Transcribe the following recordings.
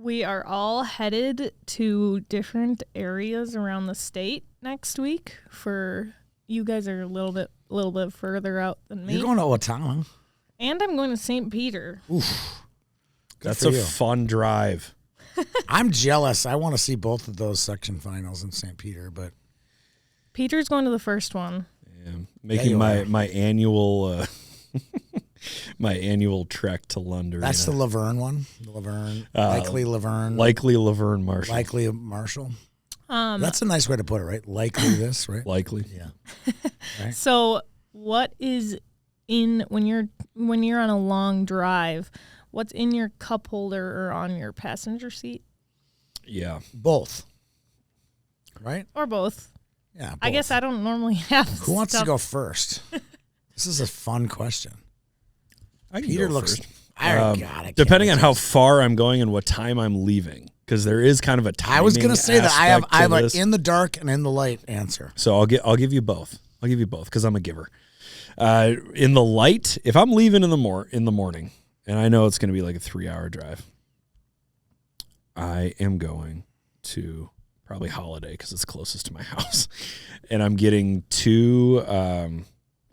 we are all headed to different areas around the state next week. For you guys are a little bit further out than me. You're going to Owatonna. And I'm going to St. Peter. Oof. That's a fun drive. I'm jealous. I want to see both of those section finals in St. Peter, but Peter's going to the first one. Yeah, making my annual my annual trek to London. That's the Laverne one. The Laverne, likely Laverne Marshall. Likely Marshall. That's a nice way to put it, right? Likely this, right? Likely. Yeah. Right? So, what is in when you're on a long drive? What's in your cup holder or on your passenger seat? Yeah, both. Right? Or both. Yeah. Both. I guess I don't normally have. Who wants to go first? This is a fun question. Peter looks. First. I got it. Depending on how far I'm going and what time I'm leaving, because there is kind of a timing. I was going to say that I have this. an in the dark and in the light answer. So I'll give you both. I'll give you both because I'm a giver. In the light, if I'm leaving in the morning, and I know it's going to be like a 3-hour drive, I am going to probably Holiday because it's closest to my house, and I'm getting 2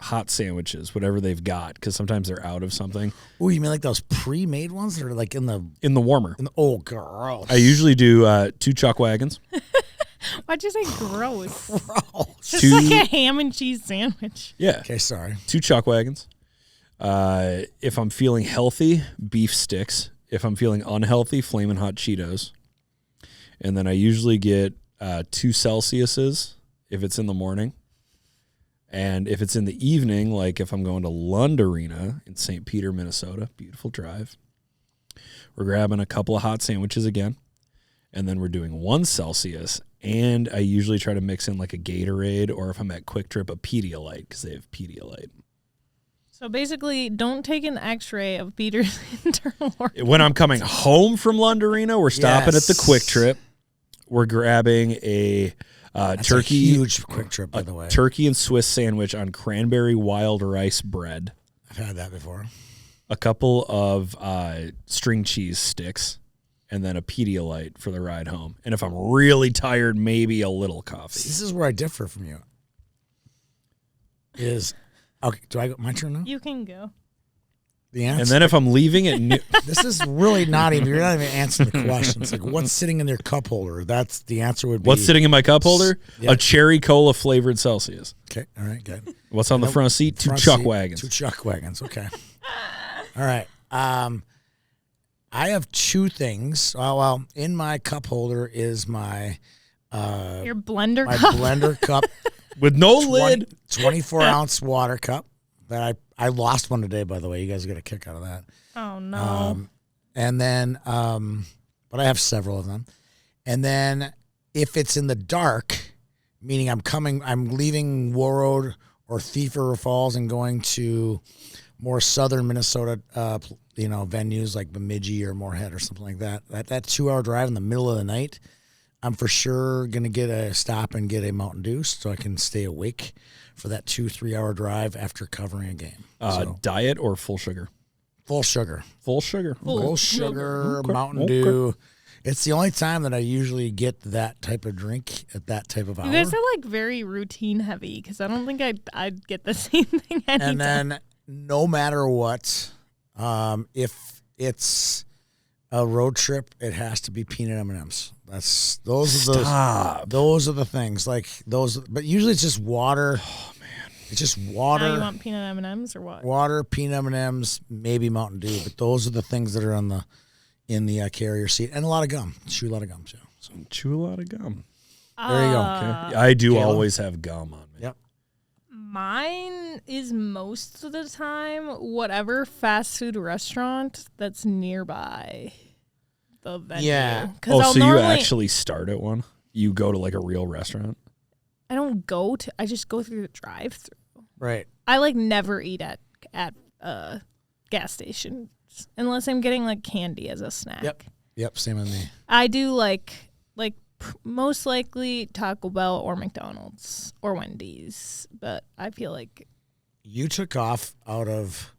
hot sandwiches, whatever they've got, because sometimes they're out of something. Oh, you mean like those pre-made ones that are like in the warmer? Oh, gross! I usually do 2 Chuck Wagons. Why'd you say gross? Gross. It's like a ham and cheese sandwich. Yeah. Okay, sorry. 2 Chuck Wagons. If I'm feeling healthy, beef sticks. If I'm feeling unhealthy, Flamin' Hot Cheetos. And then I usually get 2 Celsiuses if it's in the morning. And if it's in the evening, like if I'm going to Lund Arena in St. Peter, Minnesota, beautiful drive, we're grabbing a couple of hot sandwiches again. And then we're doing 1 Celsius. And I usually try to mix in like a Gatorade, or if I'm at Quick Trip, a Pedialyte, because they have Pedialyte. So basically, don't take an x-ray of Peter's internal organs. When I'm coming home from Lund Arena, we're stopping at the Quick Trip. We're grabbing a turkey. A huge Quick Trip, by the way. Turkey and Swiss sandwich on cranberry wild rice bread. I've had that before. A couple of string cheese sticks, and then a Pedialyte for the ride home. And if I'm really tired, maybe a little coffee. This is where I differ from you. Okay, do I go my turn now? You can go. The answer. And then if I'm leaving at this is really not even. You're not even answering the question. It's like what's sitting in your cup holder. That's the answer would be. What's sitting in my cup holder? Yeah. A cherry cola flavored Celsius. Okay, all right, good. What's on the front seat? 2 Chuck Wagons. 2 Chuck Wagons. Okay. All right. I have 2 things. Well, in my cup holder is my Your blender my cup. blender cup With no lid. 24-ounce water cup that I lost one today, by the way. You guys get a kick out of that. Oh, no. And then, but I have several of them. And then if it's in the dark, meaning I'm leaving Warroad or Thief River Falls and going to more southern Minnesota, venues like Bemidji or Moorhead or something like that. That 2-hour drive in the middle of the night, I'm for sure going to get a stop and get a Mountain Dew so I can stay awake for that 2-3 hour drive after covering a game. Diet or full sugar? Full sugar. Full sugar. Full sugar, Okay. Mountain Dew. It's the only time that I usually get that type of drink at that type of hour. You guys are like very routine heavy because I don't think I'd get the same thing anytime. And then no matter what, if it's a road trip, it has to be peanut M&Ms. Those are the things like those. But usually it's just water. Oh man, it's just water. Now you want peanut M&Ms or what? Water, peanut M&Ms, maybe Mountain Dew. But those are the things that are in the carrier seat, and a lot of gum. Chew a lot of gum too. So. Chew a lot of gum. There you go. Okay. I do Kayla? always have gum on me. Yep. Mine is most of the time whatever fast food restaurant that's nearby the venue. Yeah. Oh, so you actually start at one? You go to like a real restaurant? I don't go to. I just go through the drive-through. Right. I like never eat at gas stations unless I'm getting like candy as a snack. Yep. Same with me. I do like most likely Taco Bell or McDonald's or Wendy's, but I feel like You took off out of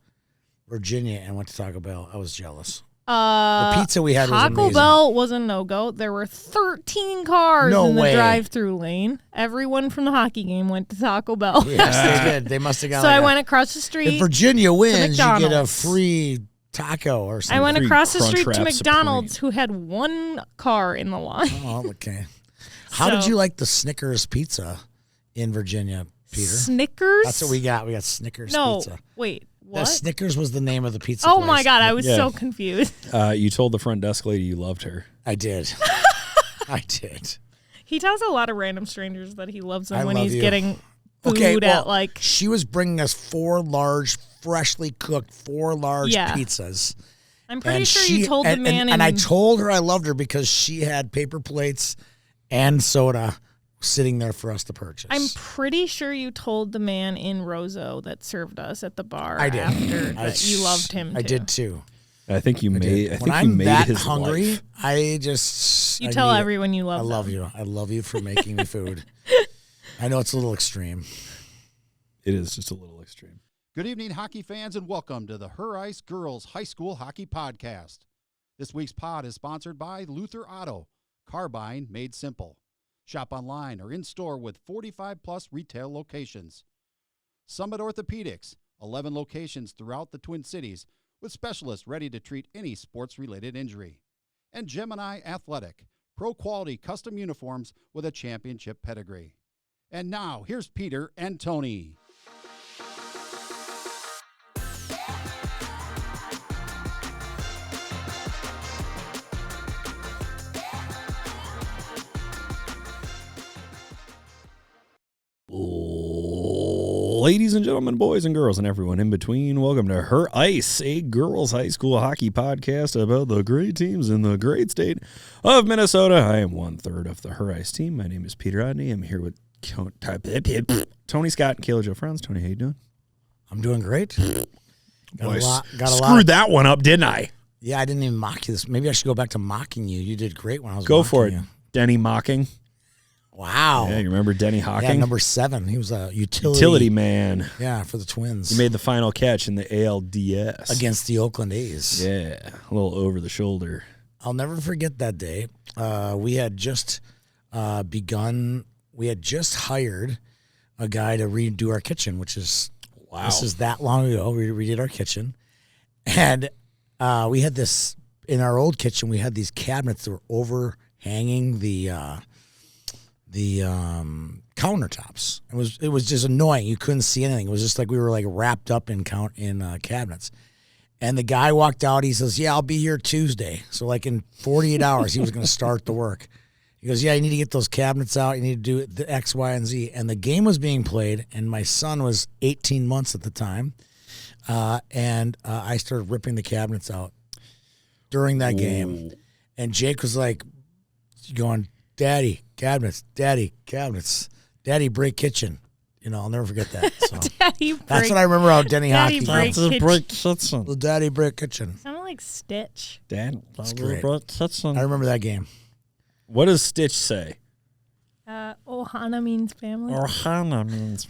Virginia and went to Taco Bell. I was jealous. The pizza we had was Taco amazing. Bell was a no-go. There were 13 cars No in the way. drive-through lane. Everyone from the hockey game went to Taco Bell. Yes, they did. They must have got So like I went across the street. if Virginia wins, you get a McDonald's. free taco or something. I went Free across the street to Crunchwrap McDonald's, who had one car in the line. Oh, okay. How did So- you like the Snickers pizza in Virginia, Peter? Snickers? That's what we got. We got Snickers No, pizza. wait, The what? Snickers was the name of the pizza Oh place. my God, I was Yeah. so confused. You told the front desk lady you loved her. I did. I did. He tells a lot of random strangers that he loves them I when love he's you. getting food Okay, well, at like. she was bringing us 4 large, freshly cooked, 4 large Yeah. pizzas. I'm pretty And sure she, you told and, the man and I in. told her I loved her because she had paper plates and soda sitting there for us to purchase. I'm pretty sure you told the man in Roseau that served us at the bar I did. after I- that you loved him. I too. did too. I think you I made. did. I think When you I'm made that his hungry, life. I just You I tell need it. everyone you love I love them. you. I love you for making me food. I know it's a little extreme. It is just a little extreme. Good evening, hockey fans, and welcome to the Her Ice Girls High School Hockey Podcast. This week's pod is sponsored by Luther Auto, car buying made simple. Shop online or in-store with 45-plus retail locations. Summit Orthopedics, 11 locations throughout the Twin Cities, with specialists ready to treat any sports-related injury. And Gemini Athletic, pro-quality custom uniforms with a championship pedigree. And now, here's Peter and Tony. Ladies and gentlemen, boys and girls, and everyone in between, welcome to Her Ice, a girls' high school hockey podcast about the great teams in the great state of Minnesota. I am 1/3 of the Her Ice team. My name is Peter Rodney. I'm here with Tony Scott and Kayla Jo Franz. Tony, how you doing? I'm doing great. Got a lot. Screwed that one up, didn't I? Yeah, I didn't even mock you. Maybe I should go back to mocking you. You did great when I was Go mocking for it. you. Denny Mocking. Wow. Yeah, you remember Denny Yeah, Hocking? number 7. He was a Utility man. Yeah, for the Twins. He made the final catch in the ALDS. against the Oakland A's. Yeah, a little over the shoulder. I'll never forget that day. We had just we had just hired a guy to redo our kitchen, which is, Wow. this is that long ago. We redid our kitchen. And we had this, in our old kitchen, we had these cabinets that were overhanging the countertops. It was just annoying. You couldn't see anything. It was just like we were like wrapped up in cabinets. And the guy walked out. He says, "Yeah, I'll be here Tuesday." So like in 48 hours, he was going to start the work. He goes, "Yeah, you need to get those cabinets out. You need to do the X, Y, and Z." And the game was being played, and my son was 18 months at the time. And I started ripping the cabinets out during that game. And Jake was like going, "Daddy, cabinets. Daddy, cabinets. Daddy, break kitchen." You know, I'll never forget that. So Daddy break. that's what I remember about Denny Daddy Hockey. break kitchen. kitchen. The Daddy break kitchen. Sounded like Stitch. Dad, great. kitchen. I remember that game. What does Stitch say? Ohana means family. Ohana means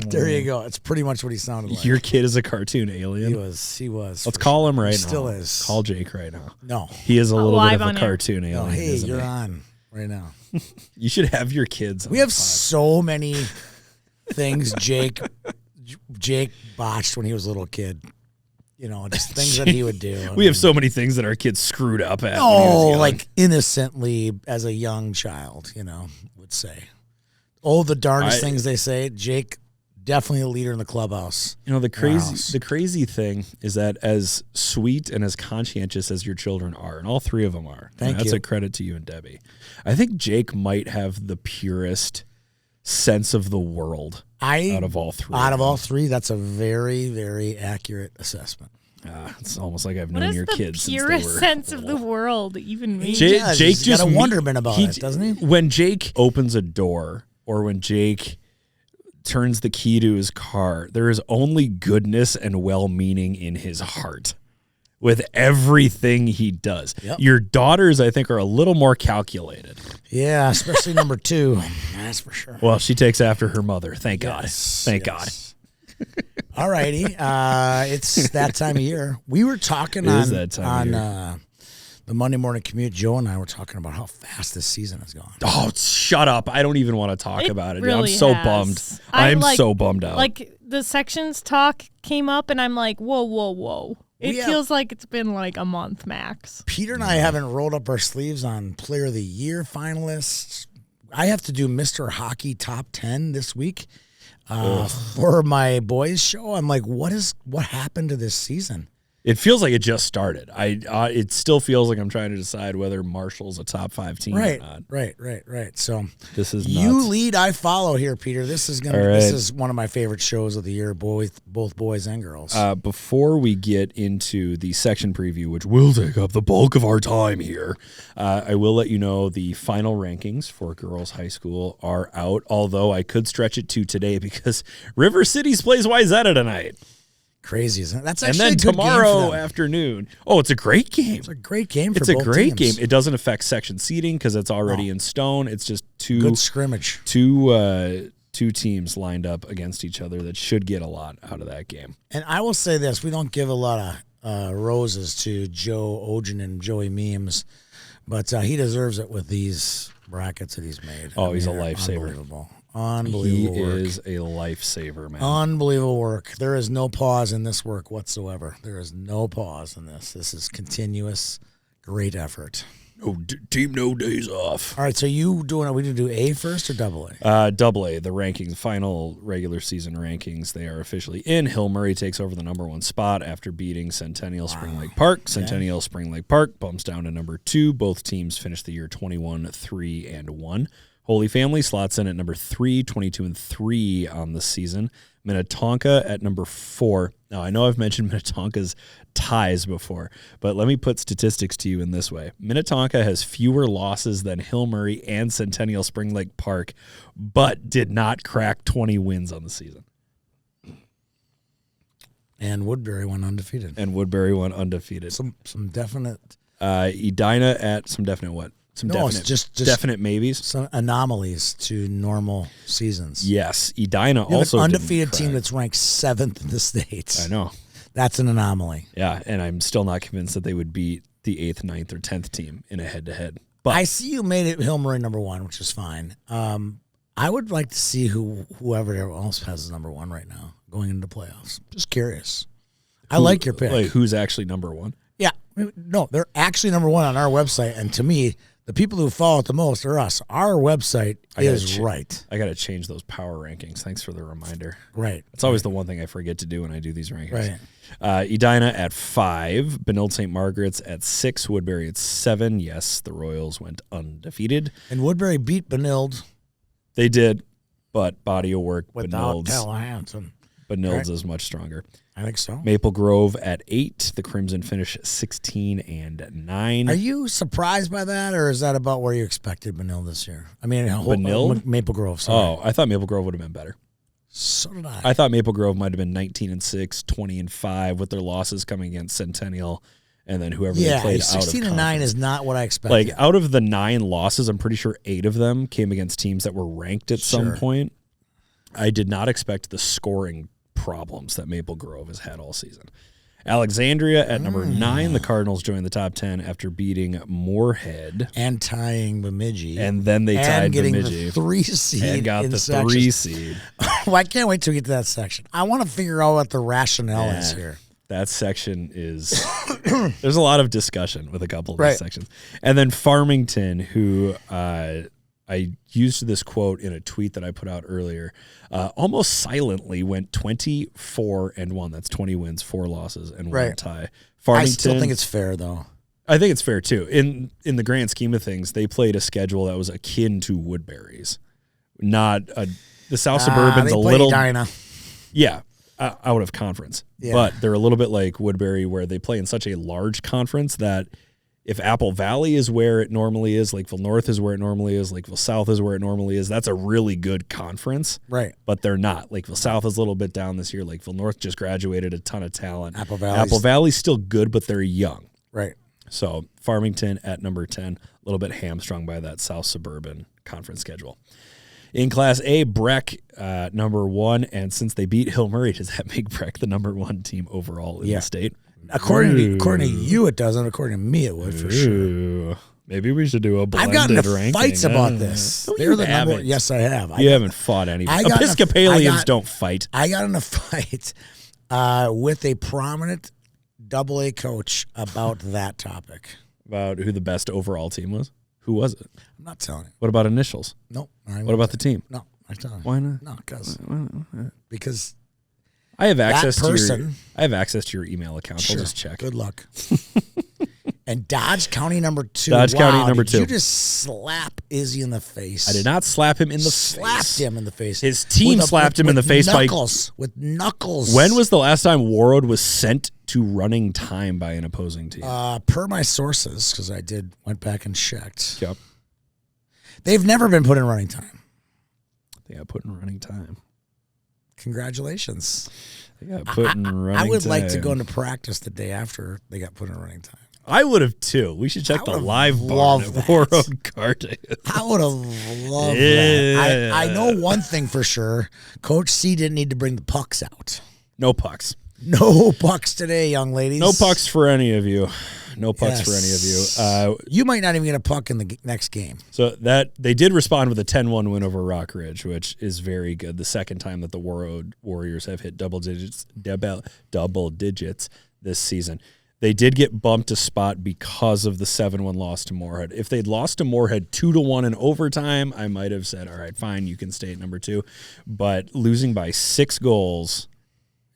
There you go. It's pretty much what he sounded like. Your kid is a cartoon alien. He was. Let's for call him right now. Still is. Call Jake right now. No. He is a little live bit of on a air. cartoon alien. No, hey, isn't you're he? on right now. You should have your kids. We have so many things Jake botched when he was a little kid. You know, just things that he would do. We have so many things that our kids screwed up at. when he was Oh, young. like innocently as a young child, you know, would say. Oh, the darndest things they say. Jake, definitely a leader in the clubhouse. You know, the House. crazy thing is that as sweet and as conscientious as your children are, and all three of them are, Thank that's you. a credit to you and Debbie. I think Jake might have the purest sense of the world out of all three. Out of all three, that's a very, very accurate assessment. It's almost like I've What known is your the kids since they purest were sense of the world even mean? Jake- Jake, does. Jake He's got just a wonderment about it, doesn't he? When Jake opens a door or when Jake turns the key to his car, there is only goodness and well-meaning in his heart with everything he does. Yep. Your daughters, I think, are a little more calculated. Yeah, especially number 2. That's for sure. Well, she takes after her mother. Thank God. Yes, Thank yes. All righty. It's that time of year. We were talking It on is that time of year. The Monday morning commute. Joe and I were talking about how fast this season has gone. Oh, shut up. I don't even want to talk about it. Really I'm so has. bummed. I'm I'm so bummed out. Like the sections talk came up, and I'm like, whoa. It feels like it's been like a month max. Peter and I haven't rolled up our sleeves on Player of the Year finalists. I have to do Mr. Hockey Top 10 this week for my boys' show. I'm like, what happened to this season? It feels like it just started. It still feels like I'm trying to decide whether Marshall's a top 5 team or not. Right. So This is you nuts. lead, I follow here, Peter. This is All right. This is one of my favorite shows of the year, both boys and girls. Before we get into the section preview, which will take up the bulk of our time here, I will let you know the final rankings for girls high school are out, although I could stretch it to today because River Cities plays Wayzata tonight. Crazy, isn't it? That's And actually then a good tomorrow game for them. afternoat. Oh, it's a great game. It's a great game for It's a both great teams. game. It doesn't affect section seating because it's already in stone. It's just Good scrimmage. two teams lined up against each other that should get a lot out of that game. And I will say this: we don't give a lot of roses to Joe Ogen and Joey Memes, but he deserves it with these brackets that he's made. Oh, he's a they're lifesaver. Unbelievable He work. is a lifesaver, man. Unbelievable work. There is no pause in this work whatsoever. There is no pause in this. This is continuous, great effort. No team, no days off. All right, so we do A first or double A? Double A, the rankings, final regular season rankings, they are officially in. Hill Murray takes over the number 1 spot after beating Centennial Spring Lake Park. Centennial Spring Lake Park bumps down to number 2. Both teams finish the year 21-3-1. Holy Family slots in at number 3, 22-3 on the season. Minnetonka at number 4. Now, I know I've mentioned Minnetonka's ties before, but let me put statistics to you in this way. Minnetonka has fewer losses than Hill Murray and Centennial Spring Lake Park, but did not crack 20 wins on the season. And Woodbury went undefeated. And Woodbury went undefeated. Some definite Edina at some definite what? Some No, it's definite, just definite maybes. some anomalies to normal seasons. Yes, Edina You have also an didn't undefeated team crack. that's ranked 7th in the States. I know. That's an anomaly. Yeah, and I'm still not convinced that they would beat the 8th, 9th, or 10th team in a head-to-head. But I see you made it Hill Murray number 1, which is fine. I would like to see whoever else has number 1 right now going into the playoffs. Just curious. I like your pick. Like, who's actually number 1? Yeah. No, they're actually number 1 on our website. And to me, the people who follow it the most are us. Our website is right. I got to change those power rankings. Thanks for the reminder. Right. It's always the one thing I forget to do when I do these rankings. Right. Edina at 5, Benilde St. Margaret's at 6, Woodbury at 7. Yes, the Royals went undefeated. And Woodbury beat Benilde They did, but body of work, without Benilde's Tallahassee. Benilde's is much stronger. I think so. Maple Grove at 8. The Crimson finish 16-9. Are you surprised by that, or is that about where you expected Benilde this year? I mean, Benilde? Maple Grove. Sorry. Oh, I thought Maple Grove would have been better. So did I. I thought Maple Grove might have been 19-6, 20-5 with their losses coming against Centennial, and then whoever they played out of 16-9 is not what I expected. like out of the 9 losses, I'm pretty sure 8 of them came against teams that were ranked at some Sure. point. I did not expect the scoring problems that Maple Grove has had all season. Alexandria at number 9. The Cardinals joined the top 10 after beating Moorhead. and tying Bemidji. And then they and tied getting Bemidji. the 3 seed And got in the sections. 3 seed. Well, I can't wait to get to that section. I want to figure out what the rationale is Yeah. here. That section is there's a lot of discussion with a couple of Right. these sections. And then Farmington, who I used this quote in a tweet that I put out earlier, almost silently went 24-1. That's 20 wins, 4 losses, and 1 Right. tie. Farmington, I still think it's fair, though. I think it's fair too. In the grand scheme of things, they played a schedule that was akin to Woodbury's. The South Suburban's they a play little Edina. yeah, out of conference. Yeah. But they're a little bit like Woodbury, where they play in such a large conference that if Apple Valley is where it normally is, Lakeville North is where it normally is, Lakeville South is where it normally is, that's a really good conference. Right. But they're not. Lakeville South is a little bit down this year. Lakeville North just graduated a ton of talent. Apple Valley's- Apple Valley's still good, but they're young. Right. So Farmington at number 10, a little bit hamstrung by that South Suburban conference schedule. In Class A, Breck number 1, and since they beat Hill Murray, does that make Breck the number 1 team overall in the state? According to you, it doesn't. According to me, it would for sure. Ooh. Maybe we should do a blended I've gotten into ranking. fights about this. No, They're you the number. haven't. Yes, I have. You haven't fought anybody. I got in a- Episcopalians I got- don't fight. I got in a fight with a prominent AA coach about that topic. About who the best overall team was? Who was it? I'm not telling you. What about initials? Nope. What about the team? No, I'm telling you. Why not? No, because I have access to your. person- I have access to your email account. sure. I'll just check. Good luck. And Dodge County number 2. Dodge County number did you 2. just slap Izzy in the face? I did not slap him in the Slapped face. him in the face. His team With slapped him in the face by. knuckles. With knuckles. When was the last time Warroad was sent to running time by an opposing team? Per my sources, because I went back and checked. Yep. They've never been put in running time. They got put in running time. Congratulations. They got put in running time. I would like to go into practice the day after they got put in running time. I would have too. We should check I the would've live barn loved at that. Warroad Cardiff. I would have loved Yeah. that. I know one thing for sure. Coach C didn't need to bring the pucks out. No pucks. No pucks today, young ladies. No pucks for any of you. No pucks for any of Yes. you. You might not even get a puck in the next game. So that they did respond with a 10-1 win over Rock Ridge, which is very good. The second time that the Warroad Warriors have hit double digits this season. They did get bumped a spot because of the 7-1 loss to Moorhead. If they'd lost to Moorhead 2-1 in overtime, I might have said, all right, fine, you can stay at number 2. But losing by 6 goals,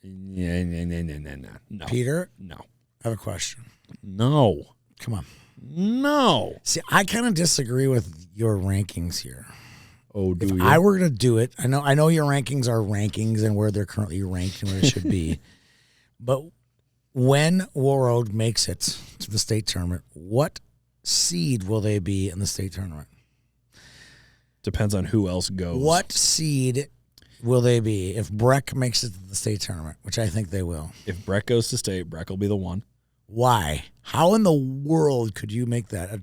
no. Peter, No. I have a question. No. Come on. No. See, I kind of disagree with your rankings here. Oh, do If you? I were to do it, I know your rankings are rankings and where they're currently ranked and where it should be. But when Warroad makes it to the state tournament, what seed will they be in the state tournament? Depends on who else goes. What seed will they be if Breck makes it to the state tournament, which I think they will? If Breck goes to state, Breck will be the 1. Why? How in the world could you make that?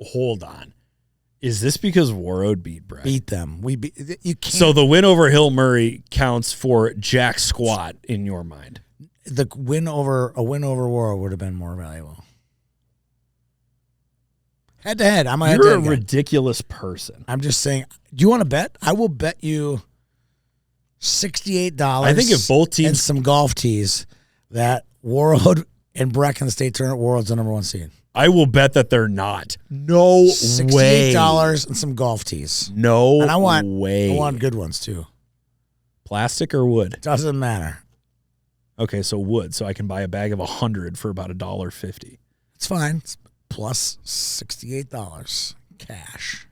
Hold on. Is this because Warroad beat Breck? Beat them. You can't. So the win over Hill Murray counts for jack squat in your mind. A win over Warroad would have been more valuable. Head to head, I'm a You're a head-to-head guy. ridiculous person. I'm just saying. Do you want to bet? I will bet you $68. I think if both and teams, some golf tees that Warroad and Breck in the state tournament, Warroad's the number 1 seed. I will bet that they're not. No way. $68 and some golf tees. No And I want way. good ones too. Plastic or wood? Doesn't matter. Okay, so wood. So I can buy a bag of 100 for about $1.50. It's fine. It's plus $68 cash.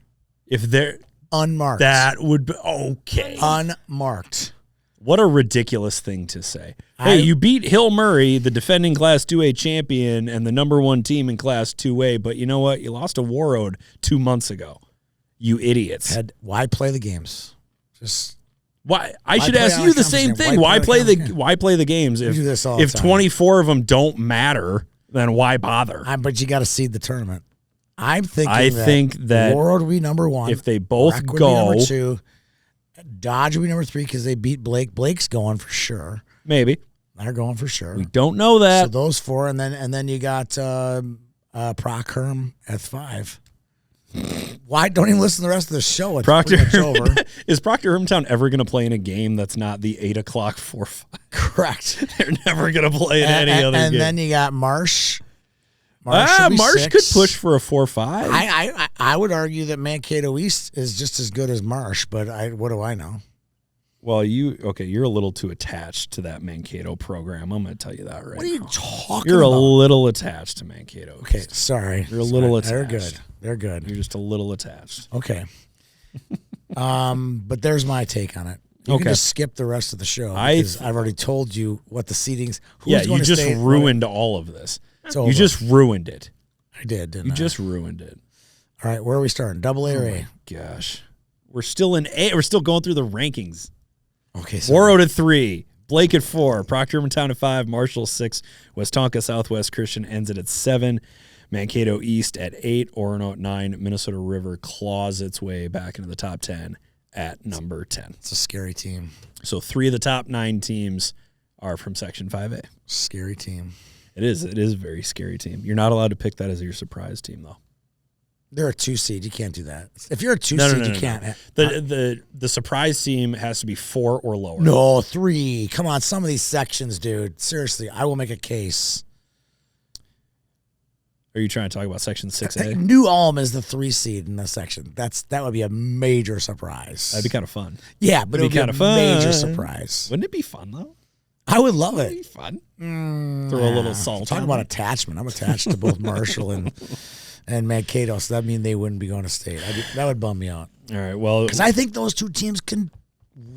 If they're Unmarked. that would be okay. Unmarked. What a ridiculous thing to say. Hey, you beat Hill Murray, the defending Class 2A champion and the number 1 team in Class 2A, but you know what? You lost to Warroad 2 months ago. You idiots. Why play the games? Just Why? I should play ask on you a the same conference game? thing. Why play on a conference game? Why play the games We do this all the if time. 24 of them don't matter? Then why bother? but you got to seed the tournament. I'm thinking. I think that Warroad will be number 1. if they both Breck would go, be number 2. Dodge will be number 3 because they beat Blake. Blake's going for sure. maybe They're going for sure. we don't know that. So those 4, and then you got Procherm at 5. Why don't even listen to the rest of the show? It's Proctor pretty much over. is Proctor Hermtown ever going to play in a game that's not the 8:00 4-5? Correct. They're never going to play in any other and game. then you got Marsh. will be Marsh 6. could push for a 4-5. I would argue that Mankato East is just as good as Marsh, but what do I know? Well, you're a little too attached to that Mankato program. I'm going to tell you that right What are you now. talking You're about? a little attached to Mankato. Okay, sorry. You're a little attached. They're good. They're good. You're just a little attached. Okay. But there's my take on it. You Okay. can just skip the rest of the show I because I've already told you what the seatings. Who's Yeah, going you to just stay, ruined all of this. It's You over. just ruined it. I did, didn't You I? just ruined it. All right, where are we starting? Double A or A? Gosh. We're still in A. We're still going through the rankings. Okay, so Warroad at 3, Blake at 4, Proctor Hermantown at 5, Marshall 6, Westonka Southwest Christian ends it at 7, Mankato East at 8, Orono at 9. Minnesota River claws its way back into the top 10 at number 10. It's a scary team. So 3 of the top 9 teams are from Section 5A. Scary team. It is a very scary team. You're not allowed to pick that as your surprise team, though. They're a 2 seed. You can't do that. If you're a 2 seed, you can't. The surprise team has to be 4 or lower. No, 3. Come on, some of these sections, dude. Seriously, I will make a case. Are you trying to talk about Section 6A? New Ulm is the 3 seed in this section. That would be a major surprise. That'd be kind of fun. Yeah, but it would be kind a of fun. major surprise. Wouldn't it be fun, though? I would love It'd be it. fun. Throw a little salt Talk on about it. attachment. I'm attached to both Marshall and Mankato, so that means they wouldn't be going to state. That would bum me out. All right, well, Because I think those 2 teams can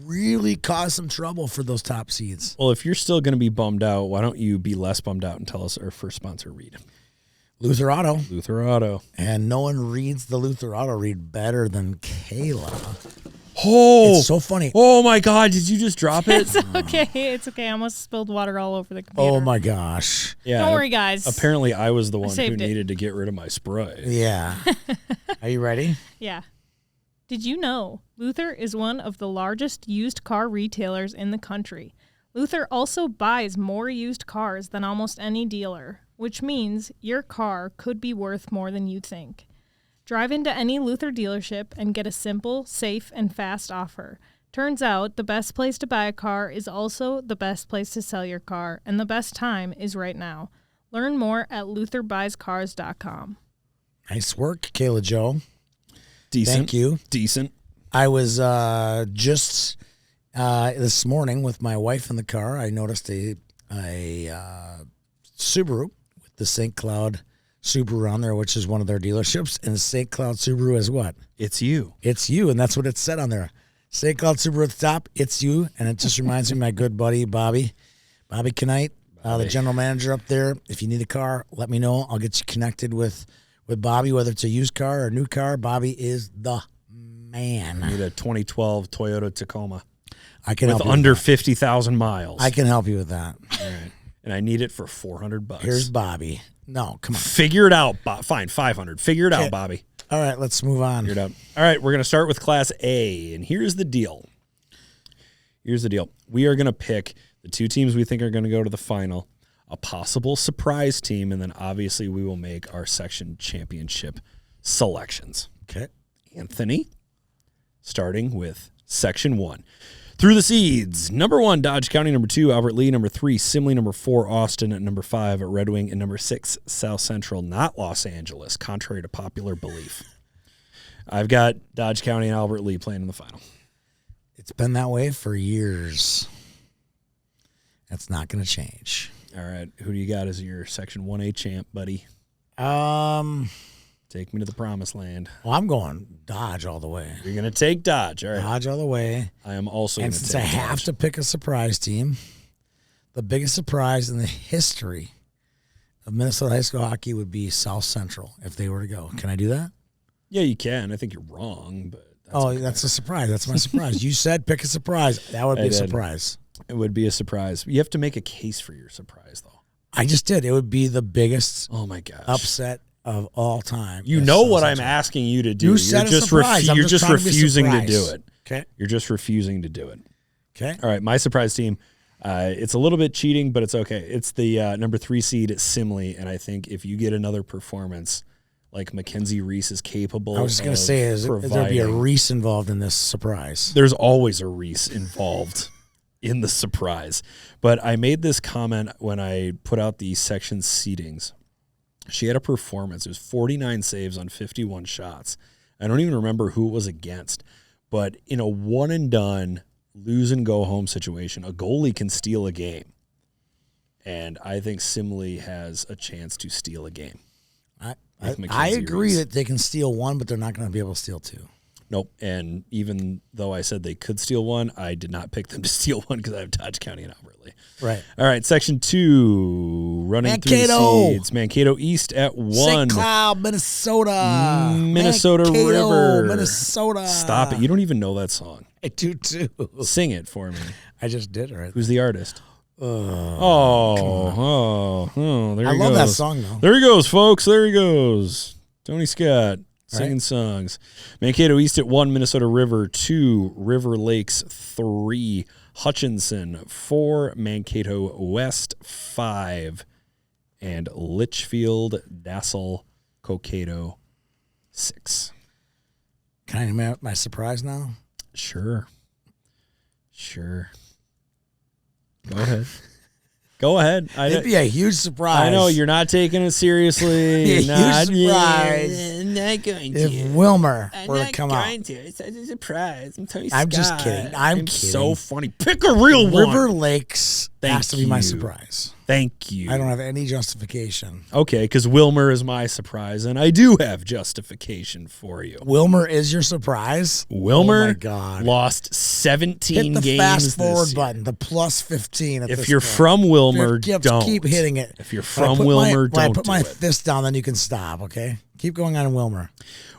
really cause some trouble for those top seeds. if you're still going to be bummed out, why don't you be less bummed out and tell us our first sponsor read? Luther Auto. Luther Auto. And no one reads the Luther Auto read better than Kayla. Oh, It's so funny. oh my God! Did you just drop it? It's okay. It's okay. I almost spilled water all over the computer. Oh my gosh. Yeah. Don't worry, guys. Apparently, I was the one who saved it. needed to get rid of my spray. Yeah. Are you ready? Yeah. Did you know Luther is one of the largest used car retailers in the country? Luther also buys more used cars than almost any dealer, which means your car could be worth more than you think. Drive into any Luther dealership and get a simple, safe, and fast offer. Turns out the best place to buy a car is also the best place to sell your car, and the best time is right now. Learn more at lutherbuyscars.com. Nice work, Kayla Joe. Decent. Thank you. Decent. I was just this morning with my wife in the car. I noticed a Subaru with the St. Cloud Subaru on there, which is one of their dealerships. And St. Cloud Subaru is what? It's you. It's you, and that's what it said on there. St. Cloud Subaru at the top, it's you. And it just reminds me of my good buddy, Bobby Knight, the general manager up there. If you need a car, let me know. I'll get you connected with Bobby, whether it's a used car or a new car. Bobby is the man. I need a 2012 Toyota Tacoma I can with help you under with that. 50,000 miles. I can help you with that. All right. And I need it for $400. Here's Bobby. No, come on. Figure it out. Fine, 500. Figure it Okay. out, Bobby. All right, let's move on. Figure it out. All right, we're going to start with Class A, and here's the deal. We are going to pick the 2 teams we think are going to go to the final, a possible surprise team, and then obviously we will make our section championship selections. Okay. Anthony, starting with Section 1. Through the seeds, number 1, Dodge County, number 2, Albert Lee, number 3, Simley, number 4, Austin, at number 5, Red Wing, and number 6, South Central, not Los Angeles, contrary to popular belief. I've got Dodge County and Albert Lee playing in the final. It's been that way for years. That's not going to change. All right, who do you got as your Section 1A champ, buddy? Take me to the promised land. Well, I'm going Dodge all the way. You're going to take Dodge. All right. Dodge all the way. I am also going And to since take I have Dodge. to pick a surprise team, the biggest surprise in the history of Minnesota high school hockey would be South Central if they were to go. Can I do that? Yeah, you can. I think you're wrong, but That's a surprise. That's my surprise. You said pick a surprise. That would be I a did. surprise. it would be a surprise. You have to make a case for your surprise, though. I just did. It would be the biggest Oh, my gosh. upset of all time. You if know South what I'm Central- asking you to do. You You're said a just surprise. I'm you're just just trying to be refusing to do surprised. it. Okay. You're just refusing to do it. Okay. All right, my surprise team. It's a little bit cheating, but it's okay. It's the number 3 seed at Simley, and I think if you get another performance like Mackenzie Reese is capable, I was just going of to say, is there be a providing- Reese involved in this surprise? There's always a Reese involved in the surprise. But I made this comment when I put out the section seedings. She had a performance. It was 49 saves on 51 shots. I don't even remember who it was against. But in a one-and-done, lose-and-go-home situation, a goalie can steal a game. And I think Simley has a chance to steal a game. I Mackenzie agree Reese. that they can steal one, but they're not going to be able to steal two. Nope. And even though I said they could steal one, I did not pick them to steal one because I have Dodge County and Albert Lee. Right. All right, Section 2, running through Mankato. the seeds. Mankato East at 1. St. Cloud, Minnesota. Minnesota Mankato, River. Minnesota. Stop it. You don't even know that song. I do too. Sing it for me. I just did, right? Who's the artist? Oh, there he goes. I love that song, though. There he goes, folks. There he goes. Tony Scott singing Right. songs. Mankato East at 1, Minnesota River 2, River Lakes 3, Hutchinson 4, Mankato West 5, and Litchfield, Dassel, Cokato 6. Can I name my surprise now? Sure. Go ahead. Go ahead. It'd be a huge surprise. I know you're not taking it seriously. It'd be You're a not, huge surprise. I'm not going if Wilmer were to come out. to. It's a surprise. I'm Tony I'm just kidding. I'm so kidding. funny. Pick a real River one. Lakes Thank has to be my you. surprise. Thank you. I don't have any justification. Okay, because Wilmer is my surprise, and I do have justification for you. Wilmer is your surprise? Wilmer Oh my God. lost 17 Hit the games fast forward this year. button, the plus 15 at If this you're point. from Wilmer, Just don't. keep hitting it. If you're When I from put Wilmer, when I don't put do my it. fist down, then you can stop, okay? Keep going on Wilmer.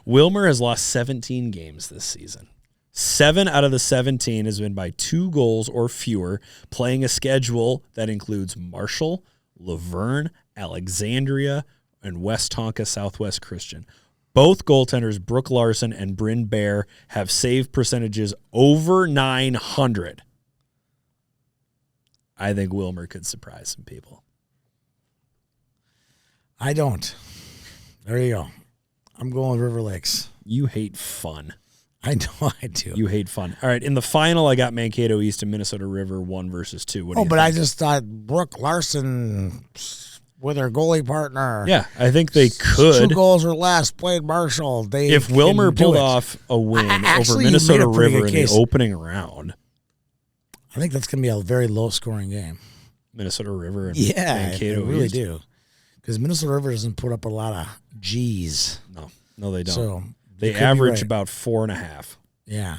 Wilmer has lost 17 games this season. 7 out of the 17 has been by 2 goals or fewer, playing a schedule that includes Marshall, Laverne, Alexandria, and West Tonka Southwest Christian. Both goaltenders, Brooke Larson and Bryn Bear, have save percentages over 900. I think Wilmer could surprise some people. I don't. There you go. I'm going with River Lakes. You hate fun. I know I do. You hate fun. All right, in the final, I got Mankato East and Minnesota River 1 versus 2. What do you but think? I just thought Brooke Larson with her goalie partner. Yeah, I think they could. 2 goals or less, played Marshall. They If can Wilmer do pulled it. off a win over Actually, you Minnesota made a pretty River good in case. the opening round, I think that's going to be a very low-scoring game. Minnesota River and Yeah, Mankato I really East. do. Because Minnesota River doesn't put up a lot of G's. No, they don't. So they you could be average right. about 4.5. Yeah,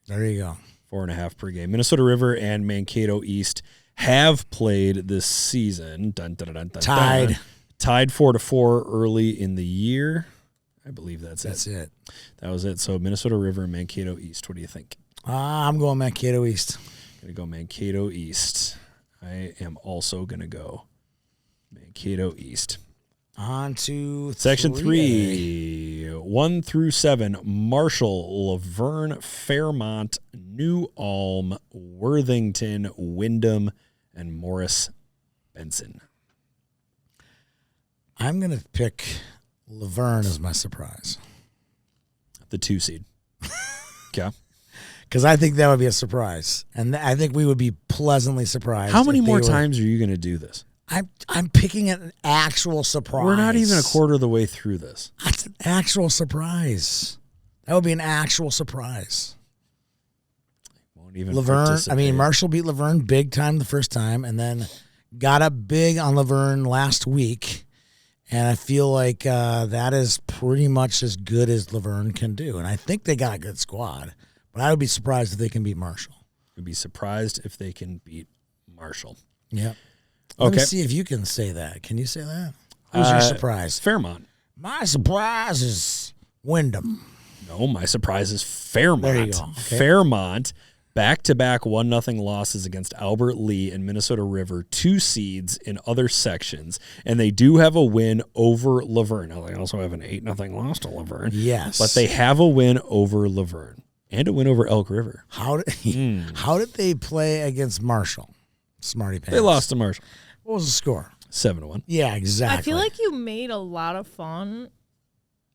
there you go. 4.5 per game. Minnesota River and Mankato East have played this season. Dun, dun, dun, dun, dun, Tied. dun. Tied 4-4 early in the year. I believe that's it. That was it. So Minnesota River and Mankato East. What do you think? I'm going Mankato East. Going to go Mankato East. I am also going to go Mankato East. On to Section 3A. 3, 1 through 7, Marshall, Laverne, Fairmont, New Ulm, Worthington, Wyndham, and Morris Benson. I'm going to pick Laverne as my surprise. The 2 seed. Okay. Because I think that would be a surprise. And I think we would be pleasantly surprised. How many if they more were- times are you going to do this? I'm picking an actual surprise. We're not even a quarter of the way through this. That's an actual surprise. That would be an actual surprise. Won't even Laverne, participate. Marshall beat Laverne big time the first time and then got up big on Laverne last week. And I feel like that is pretty much as good as Laverne can do. And I think they got a good squad. But I would be surprised if they can beat Marshall. You'd be surprised if they can beat Marshall. Yep. Let me Okay. see if you can say that. Can you say that? Who's your surprise? Fairmont. My surprise is Wyndham. No, my surprise is Fairmont. There you go. Okay. Fairmont, back-to-back 1-0 losses against Albert Lee and Minnesota River, 2 seeds in other sections, and they do have a win over Laverne. Now, they also have an 8-0 loss to Laverne. Yes. But they have a win over Laverne and a win over Elk River. How did they play against Marshall? Smarty pants. They lost to Marshall, What was the score? 7-1. Yeah, exactly. I feel like you made a lot of fun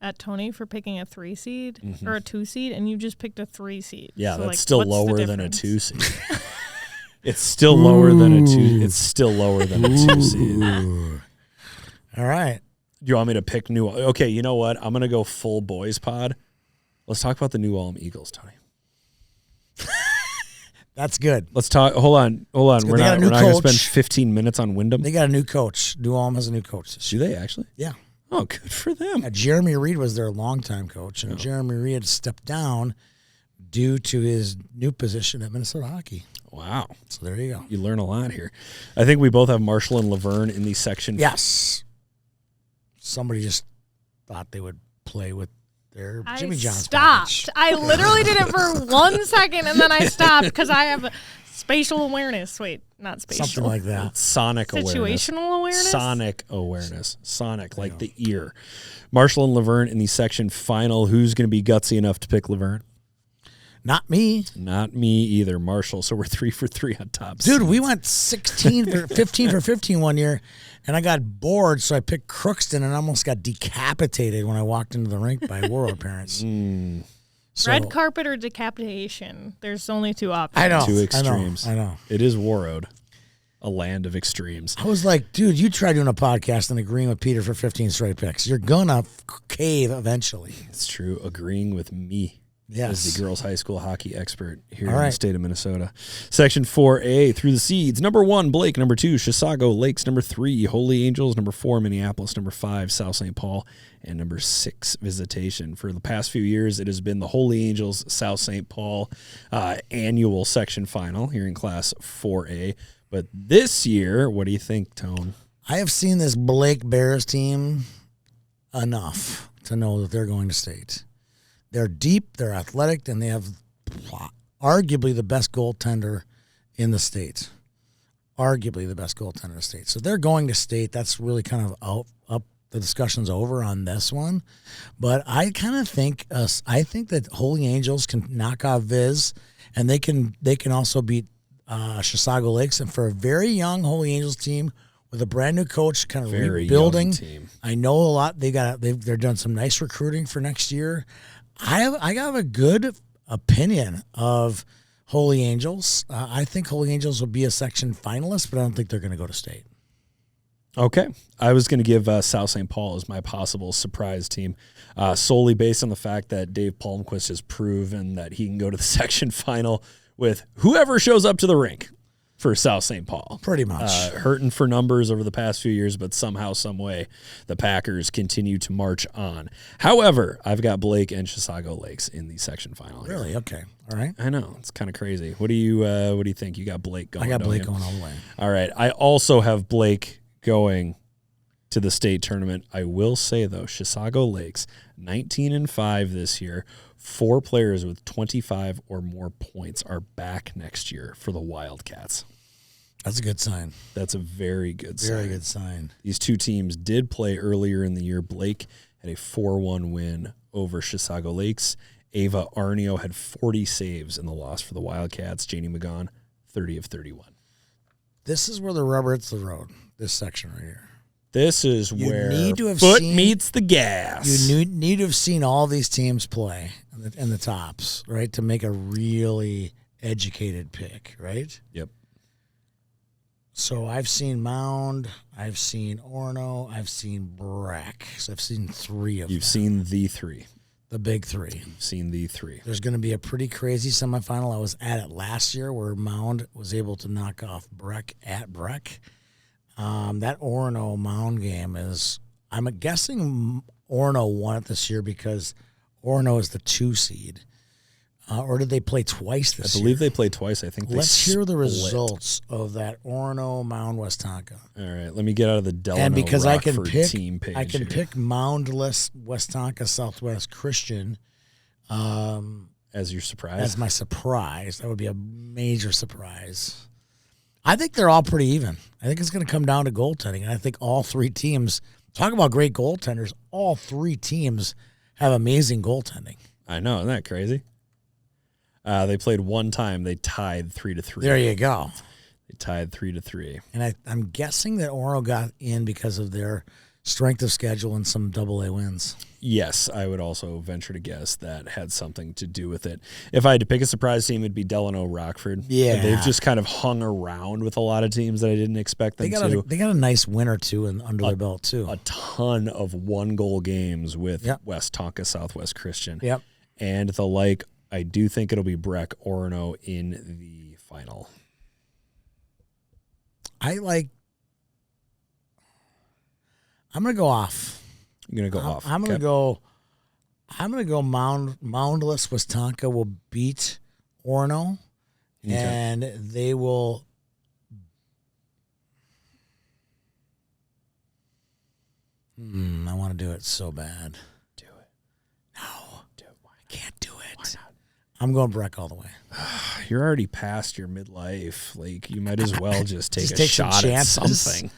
at Tony for picking a 3 seed or a 2 seed, and you just picked a 3 seed. Yeah, So, that's still what's the lower than a difference? 2 seed. It's still lower than a 2. It's still lower than a 2 seed. All right. Do you want me to pick New? Okay, you know what? I'm gonna go full boys pod. Let's talk about the New Ulm Eagles, Tony. That's good. Let's talk. Hold on. We're They got a not new going to coach. spend 15 minutes on Wyndham. They got a new coach. New Ulm has a new coach this Do year. they actually? Yeah. Oh, good for them. Jeremy Reed was their longtime coach, and Jeremy Reed stepped down due to his new position at Minnesota Hockey. Wow. So there you go. You learn a lot here. I think we both have Marshall and Laverne in the section. Yes. Somebody just thought they would play with their Jimmy John's stopped. package. I literally did it for 1 second, and then I stopped because I have Spatial awareness. Wait, not spatial. Something like that. Sonic awareness. Situational awareness? Sonic awareness. Sonic, like the ear. Marshall and Laverne in the section final. Who's going to be gutsy enough to pick Laverne? Not me. Not me either, Marshall. So we're 3 for 3 on top. Dude, we went 15 for 15 one year, and I got bored, so I picked Crookston and almost got decapitated when I walked into the rink by Warroad parents. So, Red carpet or decapitation? There's only 2 options. I know. Two extremes. I know. It is Warroad, a land of extremes. I was like, dude, you try doing a podcast and agreeing with Peter for 15 straight picks. You're going to cave eventually. It's true. Agreeing with me. Yes. As the girls' high school hockey expert here All in right. the state of Minnesota. Section 4A, through the seeds. Number 1, Blake. Number 2, Chisago Lakes. Number 3, Holy Angels. Number 4, Minneapolis. Number 5, South St. Paul. And number 6, Visitation. For the past few years, it has been the Holy Angels, South St. Paul annual section final here in Class 4A. But this year, what do you think, Tone? I have seen this Blake Bears team enough to know that they're going to state. They're deep, they're athletic, and they have arguably the best goaltender in the state. Arguably the best goaltender in the state. So they're going to state. That's really kind of up. The discussion's over on this one. But I kind of think I think that Holy Angels can knock off Viz, and they can also beat Chisago Lakes. And for a very young Holy Angels team with a brand new coach, kind of Very rebuilding, young team. I know a lot. They're done some nice recruiting for next year. I have a good opinion of Holy Angels. I think Holy Angels will be a section finalist, but I don't think they're going to go to state. Okay. I was going to give South St. Paul as my possible surprise team, solely based on the fact that Dave Palmquist has proven that he can go to the section final with whoever shows up to the rink for South St. Paul. Pretty much. Hurting for numbers over the past few years, but somehow, some way, the Packers continue to march on. However, I've got Blake and Chisago Lakes in the section final here. Really? Okay. All right. I know. It's kind of crazy. What do you think? You got Blake going. I got don't Blake you? going all the way. All right. I also have Blake going to the state tournament. I will say, though, Chisago Lakes, 19-5 this year. 4 players with 25 or more points are back next year for the Wildcats. That's a good sign. That's a very good sign. Very good sign. These two teams did play earlier in the year. Blake had a 4-1 win over Chisago Lakes. Ava Arneo had 40 saves in the loss for the Wildcats. Janie McGaughan, 30 of 31. This is where the rubber hits the road, this section right here. This is You where need to have foot seen- meets the gas. You need to have seen all these teams play in the tops, right, to make a really educated pick, right? Yep. So I've seen Mound, I've seen Orono, I've seen Breck. So I've seen 3 of You've them. seen the 3. The big 3. You've seen the 3. There's going to be a pretty crazy semifinal. I was at it last year where Mound was able to knock off Breck at Breck. That Orono Mound game is, I'm guessing Orono won it this year because Orono is the 2 seed. Or did they play twice this year? I believe they played twice. I think they Let's hear the split. results of that Orono Mound Westonka. All right, let me get out of the Delano And because I can Rockford pick, team page I can here. pick Moundless Westonka Southwest Christian as your surprise. as my surprise. That would be a major surprise. I think they're all pretty even. I think it's going to come down to goaltending, and I think all 3 teams, talk about great goaltenders, all 3 teams have amazing goaltending. I know, isn't that crazy? They played one time. They tied 3-3. There you go. They tied 3-3. And I'm guessing that Oro got in because of their strength of schedule and some AA wins. Yes, I would also venture to guess that had something to do with it. If I had to pick a surprise team, it'd be Delano Rockford. Yeah. But they've just kind of hung around with a lot of teams that I didn't expect them to. They got a nice win or 2 under their belt, too. A ton of 1-goal games with Yep. West Tonka Southwest Christian. Yep. And the like, I do think it'll be Breck Orono in the final. I'm going to go off. You're going to go off. I'm going to go. I'm going to go Moundless Westonka will beat Orono, Okay. and they will. I want to do it so bad. Do it. No, Do it. Why I can't do it. not? I'm going Breck all the way. you're already past your midlife. Like, you might as well just take Just take some shot at chances. something.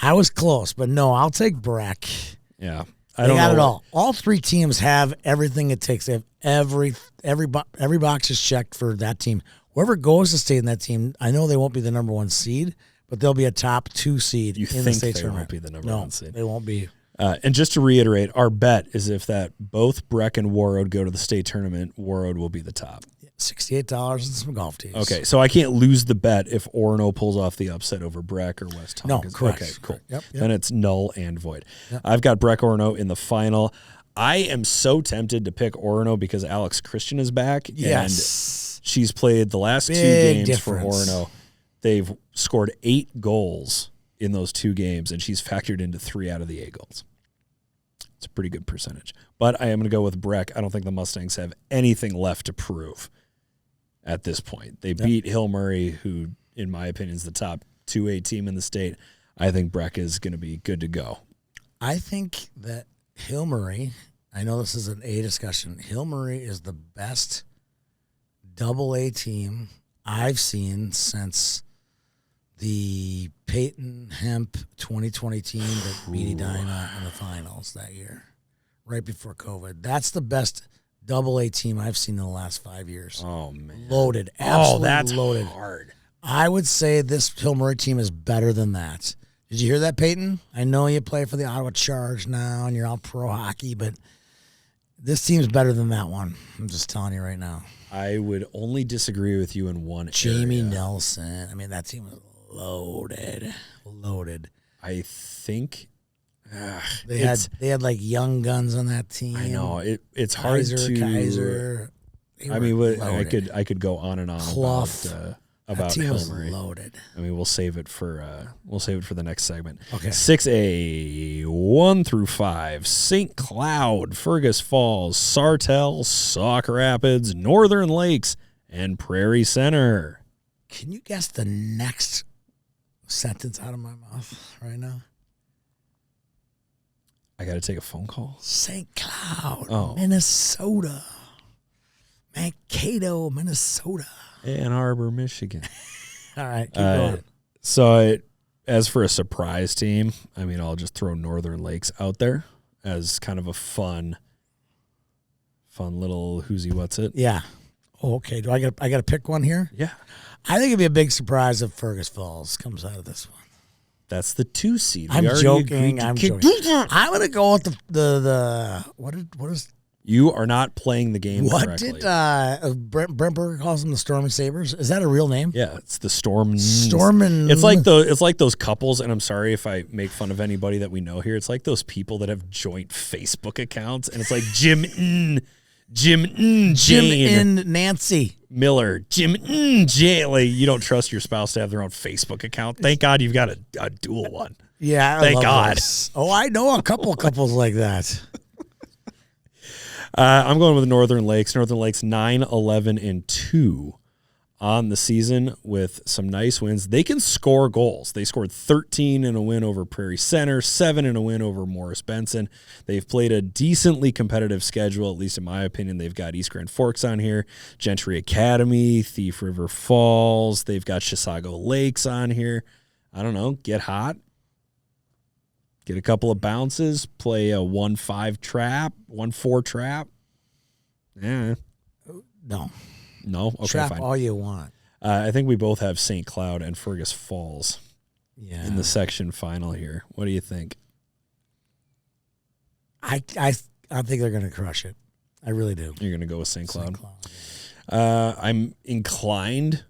I was close, but no, I'll take Breck. Yeah. They got it all. All three teams have everything it takes. They have every box is checked for that team. Whoever goes to stay in that team, I know they won't be the number 1 seed, but they'll be a top 2 seed You in the think state they tournament. won't be the number 1 seed? They won't be. And just to reiterate, our bet is if that both Breck and Warroad go to the state tournament, Warroad will be the top. $68 and some golf tees. Okay, so I can't lose the bet if Orono pulls off the upset over Breck or West Tongass. No, correct. Okay, cool. Yep. Then it's null and void. Yep. I've got Breck Orono in the final. I am so tempted to pick Orono because Alex Christian is back. Yes. And she's played the last Big 2 games difference. for Orono. They've scored 8 goals in those 2 games, and she's factored into 3 out of the 8 goals. It's a pretty good percentage. But I am going to go with Breck. I don't think the Mustangs have anything left to prove at this point. They beat Hill Murray, who, in my opinion, is the top 2A team in the state. I think Breck is going to be good to go. I think that Hill Murray, I know this is an A discussion, Hill Murray is the best AA team I've seen since the Peyton Hemp 2020 team that beat Edina in the finals that year, right before COVID. That's the best AA team I've seen in the last 5 years. Oh, man. Loaded. Absolutely that's loaded. hard. I would say this Hill Murray team is better than that. Did you hear that, Peyton? I know you play for the Ottawa Charge now and you're all pro hockey, but this team's better than that one. I'm just telling you right now. I would only disagree with you in one Jamie area. Nelson. I mean, that team was loaded. Loaded. I think They had like young guns on that team. I know it's hard to. Kaiser. They I mean, were I loaded. could go on and on Clough. about that team Hill was Murray. loaded. I mean, we'll save it for the next segment. Okay. 6A 1 through 5: St. Cloud, Fergus Falls, Sartell, Sauk Rapids, Northern Lakes, and Prairie Center. Can you guess the next sentence out of my mouth right now? I got to take a phone call. St. Cloud, Oh. Minnesota. Mankato, Minnesota. Ann Arbor, Michigan. All right, keep going. So, as for a surprise team, I mean, I'll just throw Northern Lakes out there as kind of a fun little who's-y what's it. Yeah. Oh, okay. Do I got to pick one here? Yeah. I think it'd be a big surprise if Fergus Falls comes out of this one. That's the 2 seed. We I'm already joking. agreed to I'm kick- joking. I'm gonna go with the what is You are not playing the game what correctly. did Brent Berger calls them the Stormy Sabres? Is that a real name? Yeah, it's the Storm. Stormin. It's like those couples, and I'm sorry if I make fun of anybody that we know here. It's like those people that have joint Facebook accounts, and it's like Jim Jane and Nancy. Miller, Jane. Like, you don't trust your spouse to have their own Facebook account. Thank God you've got a dual one. Yeah, I Thank love God. those. Oh, I know a couple couples like that. I'm going with Northern Lakes. Northern Lakes 9-11-2 on the season with some nice wins. They can score goals. They scored 13 in a win over Prairie Center, 7 in a win over Morris Benson. They've played a decently competitive schedule, at least in my opinion. They've got East Grand Forks on here, Gentry Academy, Thief River Falls. They've got Chisago Lakes on here. I don't know, get hot. Get a couple of bounces, play a 1-5 trap, 1-4 trap. Yeah. No, No? Okay, trap fine. all you want. I think we both have St. Cloud and Fergus Falls Yeah, in the section final here. What do you think? I think they're gonna crush it. I really do. You're going to go with St. Cloud? St. Cloud. I'm inclined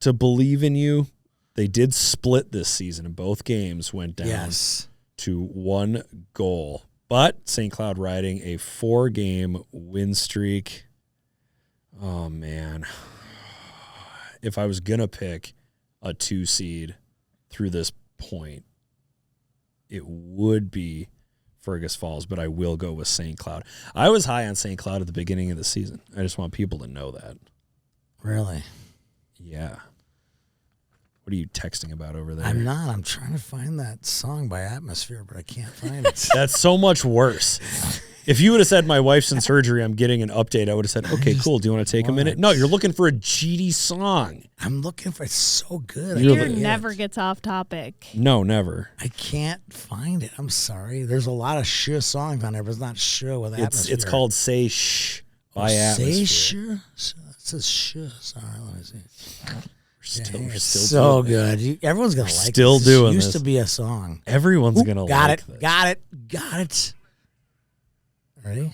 to believe in you. They did split this season, and both games went down Yes. to 1 goal. But St. Cloud riding a 4-game win streak. Oh, man. If I was going to pick a 2 seed through this point, it would be Fergus Falls, but I will go with St. Cloud. I was high on St. Cloud at the beginning of the season. I just want people to know that. Really? Yeah. What are you texting about over there? I'm not. I'm trying to find that song by Atmosphere, but I can't find it. That's so much worse. If you would have said my wife's in surgery, I'm getting an update, I would have said, okay, cool. Do you want to take a minute? No, you're looking for a GD song. I'm looking for it's so good. Peter never gets off topic. No, never. I can't find it. I'm sorry. There's a lot of Sh songs on there, but it's not Sh with Atmosphere. It's called Say Shh by Atmosphere. Say Sh? It says Sh. Sorry, let me see. We're still so doing good. Everyone's going to like still this. doing It used this. to be a song. Everyone's going to got like it. this. Got it. Ready?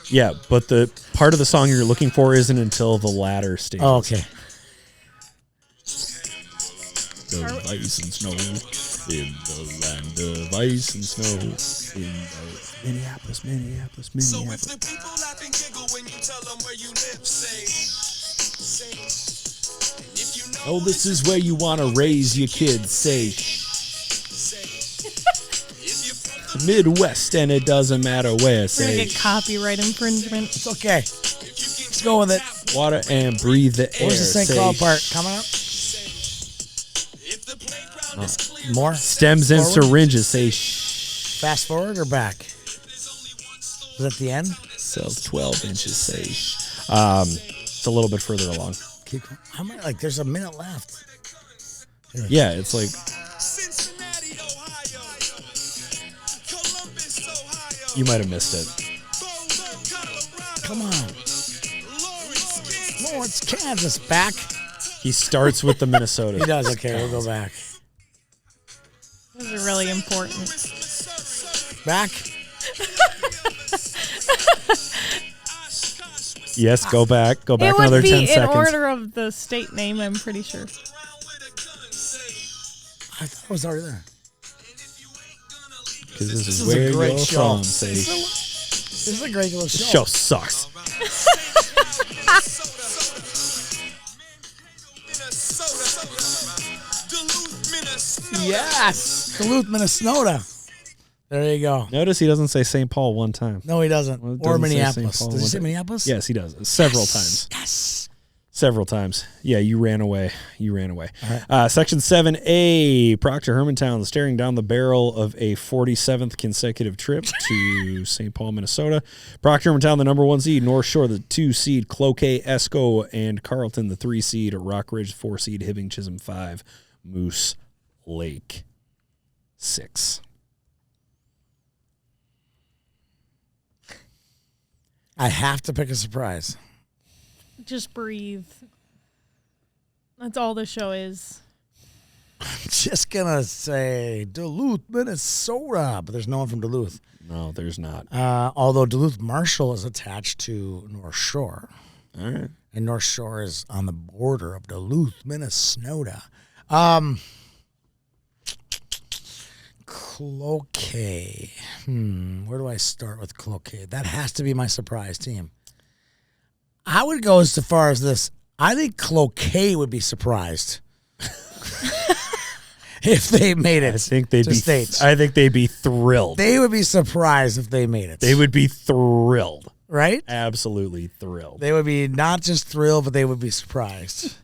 Yeah, but the part of the song you're looking for isn't until the latter stage. Oh, okay. The ice and snow in the land of ice and snow in Minneapolis. So if the people laugh and giggle when you tell them where you live, say. If you know Oh, this is where you want to raise your kids. Say if you're from the Midwest, and it doesn't matter where. We're gonna Say get copyright infringement. It's okay. Let's go with it. water and breathe the air. Where's the St. Say Cloud part coming up? if the playground is clear, More? stems and Forward? syringes. Say shh. Fast forward or back? Is that the end? Cells 12 inches. Say shh. It's a little bit further along. Keep going. How many? Like, there's a minute left. Yeah, it's like Cincinnati, Ohio, Columbus, Ohio, you might have missed it. Boulder, Colorado, Come on. Lawrence, Kansas, Lawrence, Kansas. Back? He starts with the He Minnesota. does. Okay, we'll go back. Those are really important. Back? Yes, go back. Go back It another would 10 be in seconds. order of the state name, I'm pretty sure. I thought it was already there. Because this is is a where great you're show. from. Say shh. This is a great little This show. show sucks. Duluth, Minnesota. Yes. Duluth, Minnesota. There you go. Notice he doesn't say St. Paul one time. No, he doesn't. Well, it Or doesn't say Minneapolis. St. Paul Does he one say time. Minneapolis? Yes, he does. Several times. Yes. Several times. Yeah, you ran away. Section 7A, Proctor Hermantown staring down the barrel of a 47th consecutive trip to St. Paul, Minnesota. Proctor Hermantown, the number 1 seed. North Shore, the 2 seed. Cloquet, Esco, and Carleton, the 3 seed. Rock Ridge, 4 seed. Hibbing, Chisholm, 5. Moose Lake, 6. I have to pick a surprise. Just breathe. That's all the show is. Just going to say Duluth, Minnesota. But there's no one from Duluth. No, there's not. Although Duluth Marshall is attached to North Shore. All right. And North Shore is on the border of Duluth, Minnesota. Cloquet. Where do I start with Cloquet? That has to be my surprise team. I would go as far as this. I think Cloquet would be surprised if they made it. I think they'd to be. states. I think they'd be thrilled. They would be surprised if they made it. They would be thrilled. right? Absolutely thrilled. They would be not just thrilled, but they would be surprised.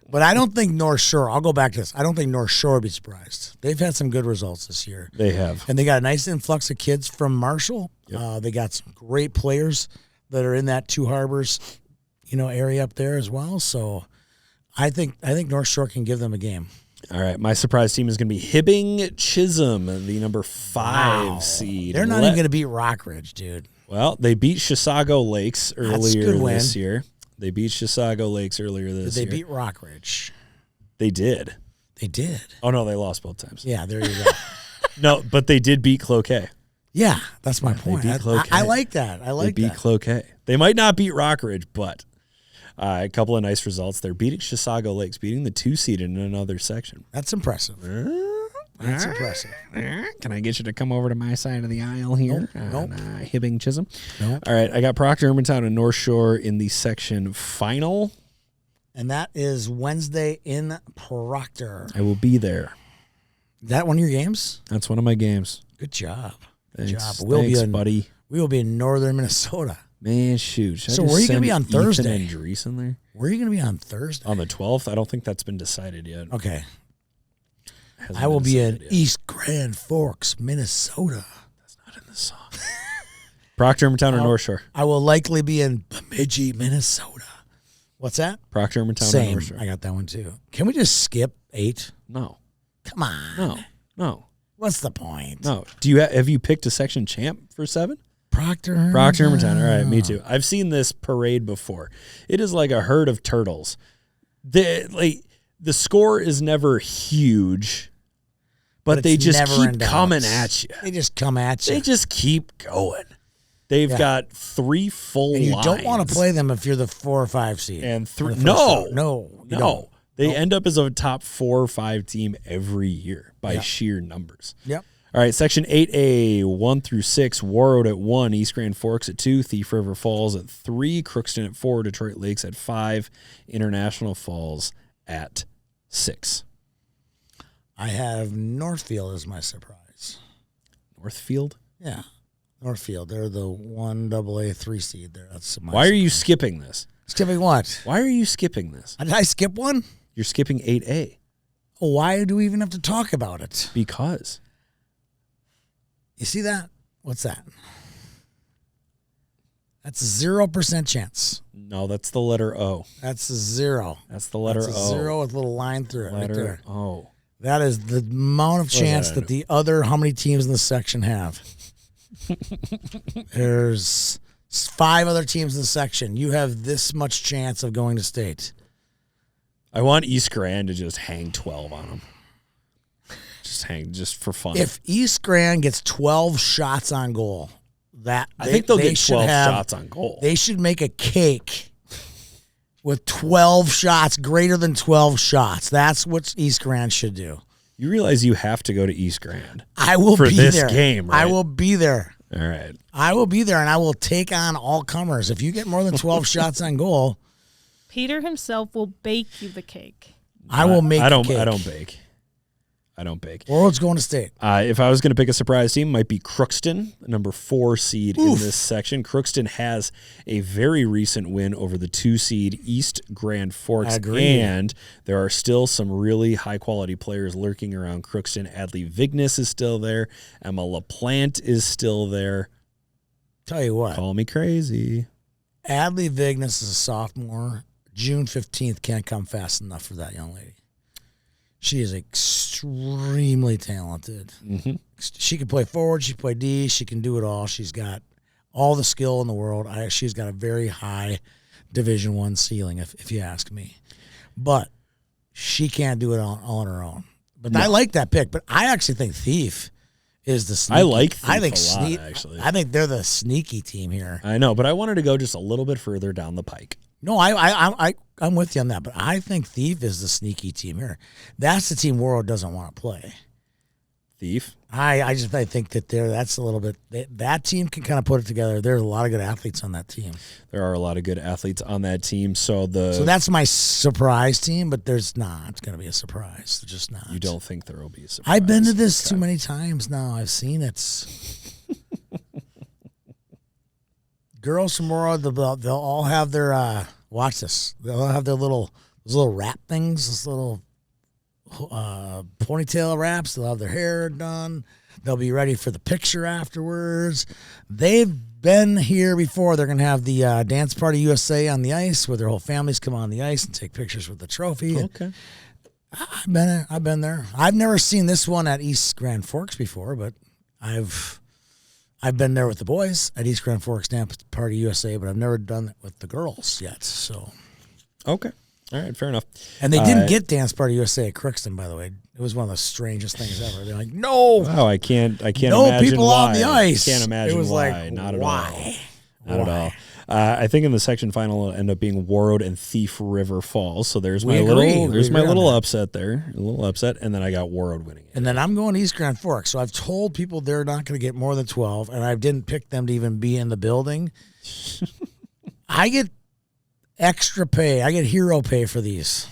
But I don't think North Shore, I'll go back to this. I don't think North Shore would be surprised. They've had some good results this year. They have. And they got a nice influx of kids from Marshall. Yep. They got some great players that are in that Two Harbors, area up there as well. So I think North Shore can give them a game. All right, my surprise team is going to be Hibbing Chisholm, the number 5 seed. They're not even going to beat Rockridge, dude. Well, they beat Chisago Lakes a earlier good win. this year. They beat Chisago Lakes earlier this Did they year. beat Rockridge? They did. They did. Oh, no, they lost both times. Yeah, there you go. No, but they did beat Cloquet. Yeah, that's my point. beat Cloquet. I like that. I They like beat that. Cloquet. They might not beat Rockridge, but a couple of nice results. They're beating Chisago Lakes, beating the 2 seed in another section. That's impressive. That's impressive. Can I get you to come over to my side of the aisle here? Nope. Hibbing Chisholm. Nope. All right, I got Proctor Hermantown and North Shore in the section final. And that is Wednesday in Proctor. I will be there. Is that one of your games? That's one of my games. Good job. Good Thanks, job. We'll thanks, be in, buddy. We will be in northern Minnesota. Man, shoot. Should I So just where are you gonna send be on Ethan Thursday? and Dreesen there? Where are you going to be on Thursday? On the 12th? I don't think that's been decided yet. Okay. has I will be in Minnesota. East Grand Forks, Minnesota. That's not in the song. Proctor, Town, or North Shore? I will likely be in Bemidji, Minnesota. What's that? Proctor, Town, or Same. North Shore? I got that one too. Can we just skip 8? No. Come on. No. What's the point? No. Have you picked a section champ for 7? Proctor. Proctor, Town. All right, me too. I've seen this parade before. It is like a herd of turtles. The score is never huge, but they it's just never in keep doubt. coming at you. They just come at you. They just keep going. They've got 3 full and you lines. don't want to play them if you're the 4 or 5 seed. And Or the first no, round. No. you no. don't. They end up as a top 4 or 5 team every year by sheer numbers. Yep. All right, Section 8A, 1 through 6, Warroad at 1, East Grand Forks at 2, Thief River Falls at 3, Crookston at 4, Detroit Lakes at 5, International Falls at 6. I have Northfield as my surprise. Northfield? Yeah. Northfield. They're the 1AA 3 seed there. That's my Why are you skipping this? skipping what? Why are you skipping this? Did I skip one? You're skipping 8A Oh, why do we even have to talk about it? because You see that? What's that? That's a 0% chance. no, that's the letter O. That's a 0. That's the letter That's a O. 0 with a little line through it right Letter there. O. That is the amount of chance that? that the other, how many teams in the section have? There's 5 other teams in the section. You have this much chance of going to state. I want East Grand to just hang 12 on them. Just hang, just for fun. If East Grand gets 12 shots on goal, I think they'll get should 12 have- shots on goal. They should make a cake with 12 shots, greater than 12 shots. That's what East Grand should do. You realize you have to go to East Grand. I will For be this there. game, I right? will be there. All right. I will be there, and I will take on all comers. If you get more than 12 shots on goal, Peter himself will bake you the cake. I will make I don't. the cake. I don't bake. I don't bake. World's going to state. If I was going to pick a surprise team, might be Crookston, number 4 seed in this section. Crookston has a very recent win over the 2 seed East Grand Forks. I agree. And there are still some really high-quality players lurking around Crookston. Adley Vignes is still there. Emma LaPlante is still there. Tell you what, Call me crazy. Adley Vignes is a sophomore. June 15th can't come fast enough for that young lady. She is extremely talented. Mm-hmm. She can play forward. She can play D. She can do it all. She's got all the skill in the world. She's got a very high Division I ceiling, if you ask me. But she can't do it all on her own. But I like that pick. But I actually think Thief is the sneaky. I like Thief I think a lot, actually. I think they're the sneaky team here. I know, but I wanted to go just a little bit further down the pike. No, I'm with you on that, but I think Thief is the sneaky team here. That's the team World doesn't want to play. Thief. I think that that's a little bit that team can kind of put it together. There's a lot of good athletes on that team, There are a lot of good athletes on that team. So that's my surprise team. But there's not going to be a surprise. There's just not. you don't think there will be a surprise. I've been to this too many times now. I've seen it. Girls from World, they'll all have their watch this. They'll all have their those little wrap things, those little ponytail wraps. They'll have their hair done. They'll be ready for the picture afterwards. They've been here before. They're going to have the Dance Party USA on the ice where their whole families come on the ice and take pictures with the trophy. Okay. I've been there. I've never seen this one at East Grand Forks before, but I've been there with the boys at East Grand Forks Dance Party USA, but I've never done it with the girls yet. So, Okay. All right. Fair enough. and they didn't get Dance Party USA at Crookston, by the way. It was one of the strangest things ever. They're like, no, Wow. I can't no imagine people why. on the ice. Can't imagine it was why. Like, Not at why? all. Not at all. I think in the section final it'll end up being Warroad and Thief River Falls. So there's We my agree. little We agree on little that. upset there. A little upset. And then I got Warroad winning it. And then I'm going to East Grand Forks. So I've told people they're not going to get more than 12, and I didn't pick them to even be in the building. I get extra pay. I get hero pay for these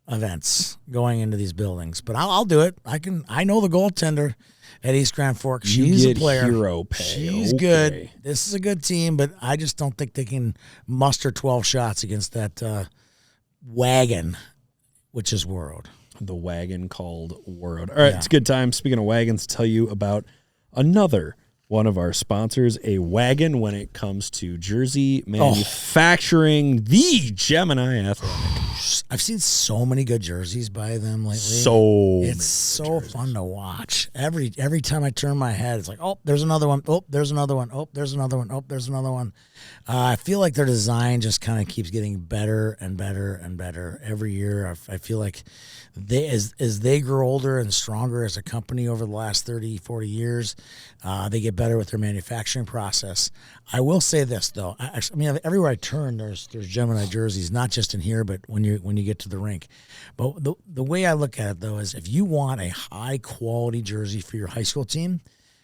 events going into these buildings. But I'll do it. I know the goaltender at East Grand Forks. You She's get a player. hero pay. She's Okay. good. This is a good team, but I just don't think they can muster 12 shots against that wagon, which is World. the wagon called Warroad. All right, Yeah. it's a good time. Speaking of wagons, to tell you about another one of our sponsors, a wagon when it comes to jersey manufacturing, the Gemini Athletic. I've seen so many good jerseys by them lately. It's so fun to watch. Every time I turn my head, it's like, oh, there's another one. Oh, there's another one. Oh, there's another one. Oh, there's another one. I feel like their design just kind of keeps getting better and better and better every year. I feel like as they grow older and stronger as a company over the last 30, 40 years, they get better with their manufacturing process. I will say this though, I mean, everywhere I turn, there's Gemini jerseys, not just in here, but when you get to the rink. But the way I look at it though is if you want a high quality jersey for your high school team,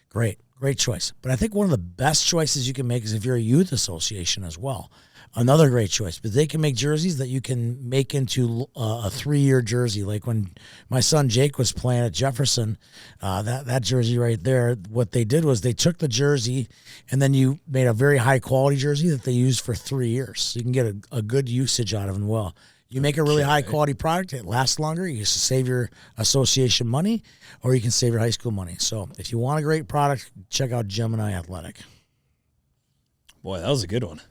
great choice. But I think one of the best choices you can make is if you're a youth association as well. Another great choice, but they can make jerseys that you can make into a 3-year jersey. Like when my son Jake was playing at Jefferson, that jersey right there, what they did was they took the jersey and then you made a very high quality jersey that they used for 3 years. So you can get a good usage out of them. Well, you make a really high quality product, it lasts longer. You can save your association money or you can save your high school money. So if you want a great product, check out Gemini Athletic. Boy, that was a good one.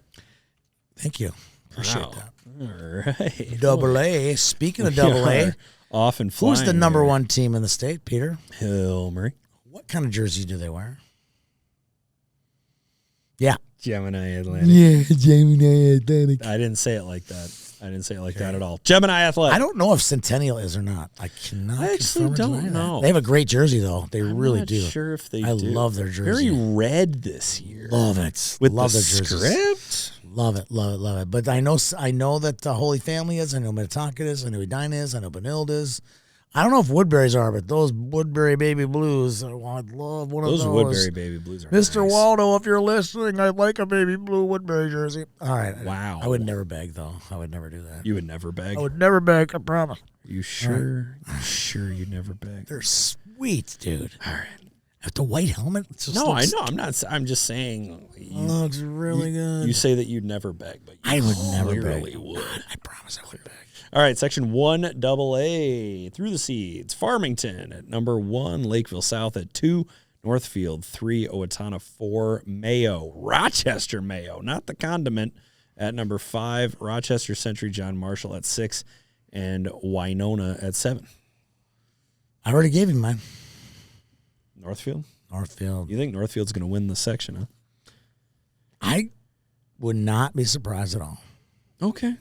Thank you. Appreciate Wow. that. All right. Double A. Speaking of Double A, Off and flying. who's the number there. one team in the state, Peter? Hill Murray. What kind of jersey do they wear? Yeah. Gemini Atlantic. Yeah, Gemini Athletic. I didn't say it like that. I didn't say it like that at all. Gemini Athletic. I don't know if Centennial is or not. I cannot. I actually confirm or don't deny that. know. They have a great jersey though. They I'm really not do. sure if they I do. love their jersey. Very red this year. Love it. With love the their jerseys. script. Love it. But I know that the Holy Family is. I know Minnetonka is. I know Edina is. I know Benilde is. I don't know if Woodbury's are, but those Woodbury Baby Blues, I'd love one of those. Those Woodbury Baby Blues are Mr. nice. Waldo, if you're listening, I'd like a baby blue Woodbury jersey. All right. Wow. I would never beg, though. I would never do that. You would never beg. I would never beg, I promise. You sure? You sure you'd never beg? They're sweet, dude. All right. With the white helmet. It just No, I looks, know. I'm not. I'm just saying. Looks really good. You say that you'd never beg, but you I would never clearly beg. would. I promise I would beg. All right, section 1AA, through the seeds. Farmington at number 1, Lakeville South at 2, Northfield 3, Owatonna 4, Mayo, Rochester Mayo, not the condiment, at number 5, Rochester Century John Marshall at 6, and Winona at 7. I already gave him mine. Northfield? Northfield. You think Northfield's going to win the section, huh? I would not be surprised at all. Okay.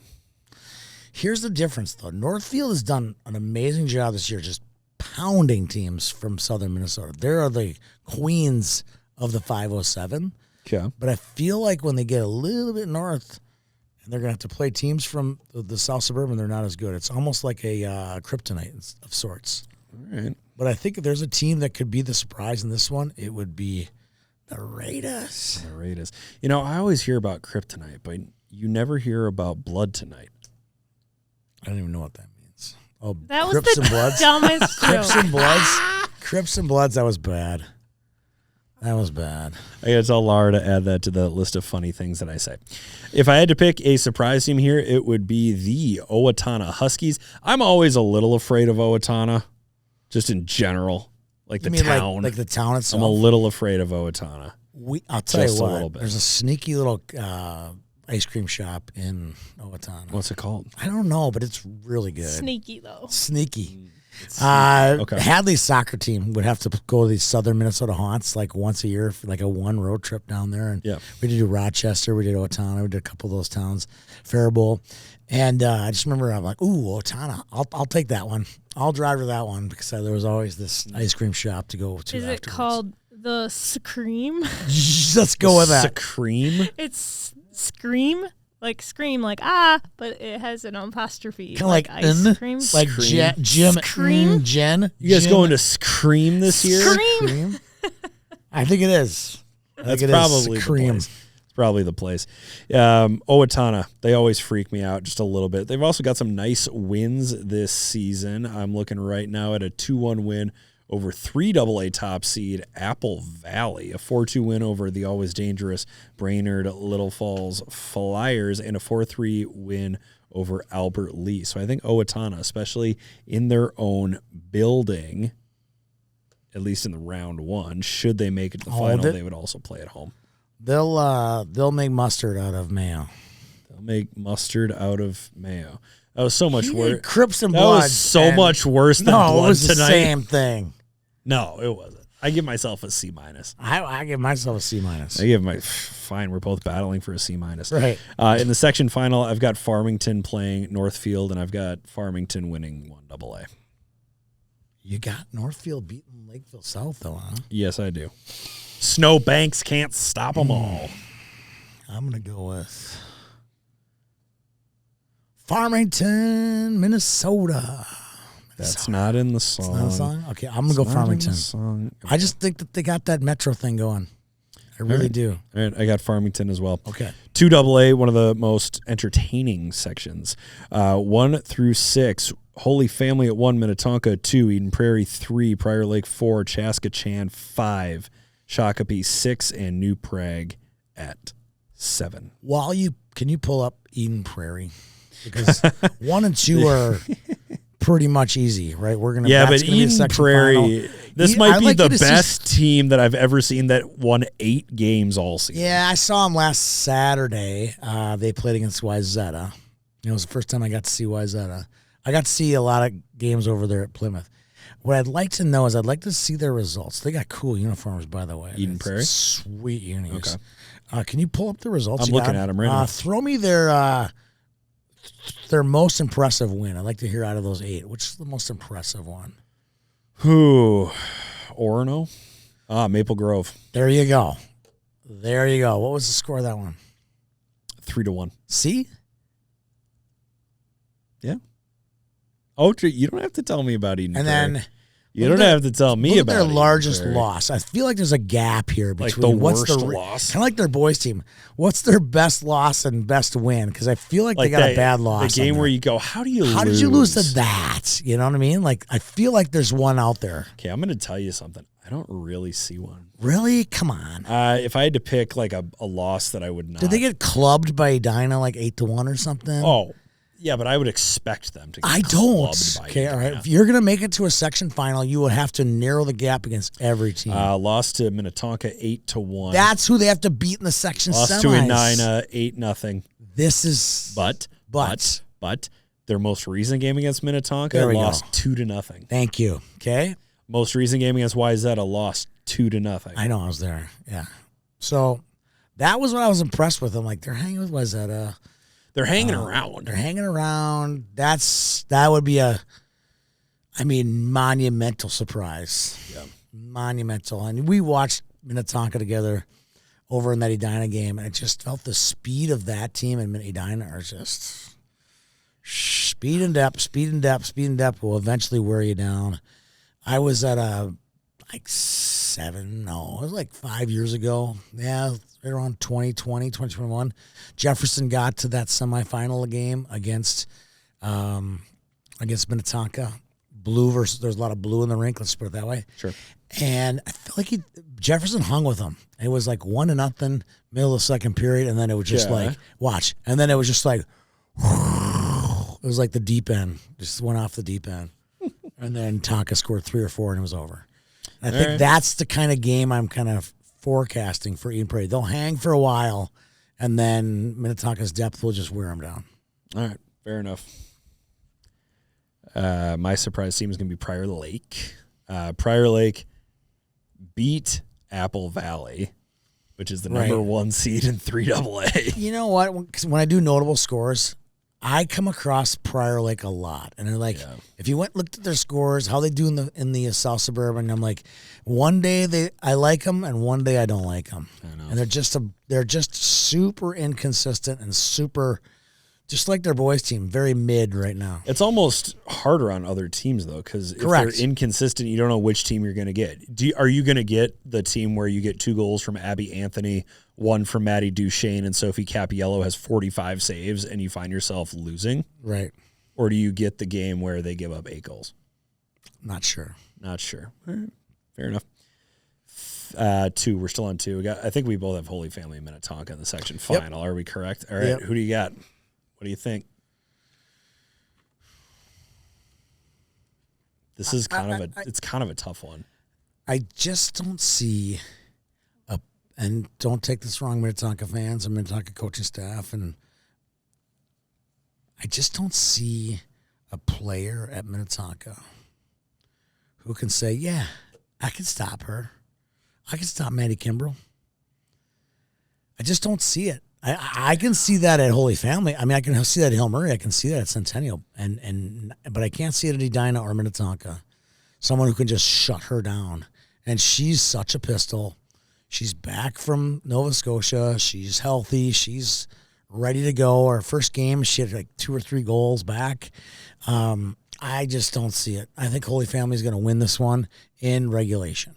Here's the difference, though. Northfield has done an amazing job this year just pounding teams from southern Minnesota. They're the queens of the 507. Okay. But I feel like when they get a little bit north and they're going to have to play teams from the South Suburban, they're not as good. It's almost like a kryptonite of sorts. All right. But I think if there's a team that could be the surprise in this one, it would be the Raiders. The Raiders. You know, I always hear about kryptonite, but you never hear about blood tonight. I don't even know what that means. Oh, That was Crips the and Bloods. dumbest Crips joke. and Bloods. Crips and Bloods. That was bad. That was bad. I gotta tell Laura to add that to the list of funny things that I say. If I had to pick a surprise team here, it would be the Owatonna Huskies. I'm always a little afraid of Owatonna, just in general, like the You mean town. like the town itself? I'm a little afraid of Owatonna. I'll tell Just you a what. little bit. There's a sneaky little ice cream shop in Owatonna. What's it called? I don't know, but it's really good. Sneaky though. Sneaky. Okay. Hadley's soccer team would have to go to these southern Minnesota haunts like once a year for like a one road trip down there. And Yeah. we did do Rochester, we did Owatonna, we did a couple of those towns, Faribault. And I just remember I'm like, ooh, Owatonna, I'll take that one. I'll drive to that one because there was always this ice cream shop to go to. Is it afterwards. called the Scream? Let's go with that. Scream? It's Scream, like scream, like ah, but it has an apostrophe. Kind of like ice cream. like Scream. Jim, Scream? Jen. You guys Jim- going to Scream this year? Scream. I think it is. I That's think it is. probably the Scream. place. It's probably the place. Owatonna, they always freak me out just a little bit. They've also got some nice wins this season. I'm looking right now at a 2-1 win over 3 AA top seed Apple Valley, a 4-2 win over the always dangerous Brainerd Little Falls Flyers, and a 4-3 win over Albert Lee. So I think Owatonna, especially in their own building, at least in the round one, should they make it to the final, they would also play at home. They'll make mustard out of mayo. They'll make mustard out of mayo. That was so much worse. Crips and That Blood. was so much worse than Blood it was tonight. the same thing. No, it wasn't. I give myself a C minus. I give myself a C minus. I give my fine. We're both battling for a C minus. Right. In the section final, I've got Farmington playing Northfield, and I've got Farmington winning 1AA. You got Northfield beating Lakeville South, though, huh? Yes, I do. Snowbanks can't stop them all. I'm going to go with Farmington, Minnesota. That's not in the song. It's not a song? Okay, I'm going to go Farmington. I just think that they got that Metro thing going. I really do. All right, I got Farmington as well. Okay. 2AA, one of the most entertaining sections. 1 through 6, Holy Family at 1, Minnetonka 2, Eden Prairie 3, Prior Lake 4, Chaskatchan 5, Shakopee 6, and New Prague at 7. Can you pull up Eden Prairie? Because 1 and 2 are pretty much easy, right? But Eden Prairie, this might be the best team that I've ever seen that won 8 games all season. Yeah, I saw them last Saturday. They played against Wayzata. It was the first time I got to see Wayzata. I got to see a lot of games over there at Plymouth. What I'd like to know is I'd like to see their results. They got cool uniforms, by the way. Eden Prairie? Sweet unis. Okay. Can you pull up the results? I'm looking at them right now. Throw me their most impressive win. I'd like to hear out of those 8. Which is the most impressive one? Orono? Maple Grove. There you go. What was the score of that one? 3-1. See? Yeah. Oh, you don't have to tell me about Eden Prairie. And then you don't have to tell me about their Eden largest Prairie. loss. I feel like there's a gap here between Like the what's worst the loss. kind of like their boys team. What's their best loss and best win? Because I feel like they got a bad loss. The game on where there. you go, how did you lose to that? You know what I mean? Like I feel like there's one out there. Okay, I'm going to tell you something. I don't really see one. Really? Come on. If I had to pick like a loss that I would not. Did they get clubbed by Edina like 8-1 or something? Oh, yeah, but I would expect them to get I clubbed don't. by Okay, all right. Edina. If you're going to make it to a section final, you will have to narrow the gap against every team. Lost to Minnetonka 8-1. That's who they have to beat in the section Lost semis. to Edina 8-0. This is But their most recent game against Minnetonka There we lost go. 2-0. Thank you. Okay. Most recent game against Wayzata lost 2-0. I know I was there. Yeah. So that was what I was impressed with. I'm like, they're hanging with Wayzata. They're hanging around. They're hanging around. That would be monumental surprise. Yeah. Monumental. And we watched Minnetonka together over in that Edina game, and I just felt the speed of that team and Edina are just speed and depth will eventually wear you down. I was at it was like 5 years ago. Yeah, right around 2020, 2021. Jefferson got to that semifinal game against Minnetonka. Blue versus, there's a lot of blue in the rink, let's put it that way. Sure. And I feel like Jefferson hung with them. It was like 1-0, middle of the second period, and then it was just watch. And then it was just like, it was like the deep end. Just went off the deep end. And then Tonka scored 3 or 4, and it was over. And I think that's the kind of game I'm kind of forecasting for Eden Prairie. They'll hang for a while, and then Minnetonka's depth will just wear them down. All right, fair enough. My surprise team is going to be Prior Lake. Prior Lake beat Apple Valley, which is the number 1 seed in 3AA. You know what? When I do notable scores, I come across Prior Lake a lot, and they're like, if you looked at their scores, how they do in the South Suburban, I'm like, one day I like them, and one day I don't like them, and they're just super inconsistent and super, just like their boys team, very mid right now. It's almost harder on other teams though, because if they're inconsistent, you don't know which team you're going to get. Are you going to get the team where you get 2 goals from Abby Anthony, 1 from Maddie Duchesne, and Sophie Capiello has 45 saves, and you find yourself losing? Right. Or do you get the game where they give up 8 goals? Not sure. Not sure. All right. Fair enough. 2. We're still on 2. I think we both have Holy Family Minnetonka in the section final. Are we correct? All right. Who do you got? What do you think? This is it's kind of a tough one. I just don't see and don't take this wrong, Minnetonka fans and Minnetonka coaching staff, and I just don't see a player at Minnetonka who can say, yeah, I can stop her. I can stop Maddie Kimbrell. I just don't see it. I can see that at Holy Family. I mean, I can see that at Hill Murray. I can see that at Centennial, but I can't see it at Edina or Minnetonka. Someone who can just shut her down. And she's such a pistol. She's back from Nova Scotia. She's healthy. She's ready to go. Her first game, she had like 2 or 3 goals back. I just don't see it. I think Holy Family is going to win this one in regulation.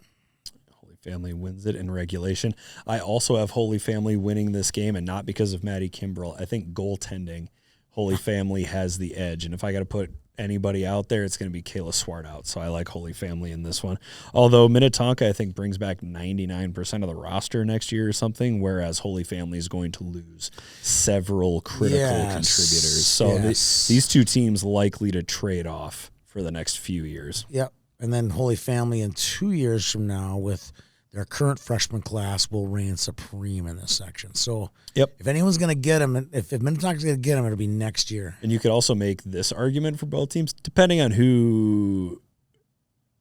Holy Family wins it in regulation. I also have Holy Family winning this game, and not because of Maddie Kimbrell. I think goaltending, Holy Family has the edge. And if I got to put anybody out there, it's going to be Kayla Swart out. So I like Holy Family in this one. Although Minnetonka, I think, brings back 99% of the roster next year or something, whereas Holy Family is going to lose several critical contributors. So these two teams likely to trade off for the next few years. Yep. And then Holy Family in 2 years from now with their current freshman class will reign supreme in this section. So if anyone's going to get them, if Minnetonka's going to get them, it'll be next year. And you could also make this argument for both teams, depending on who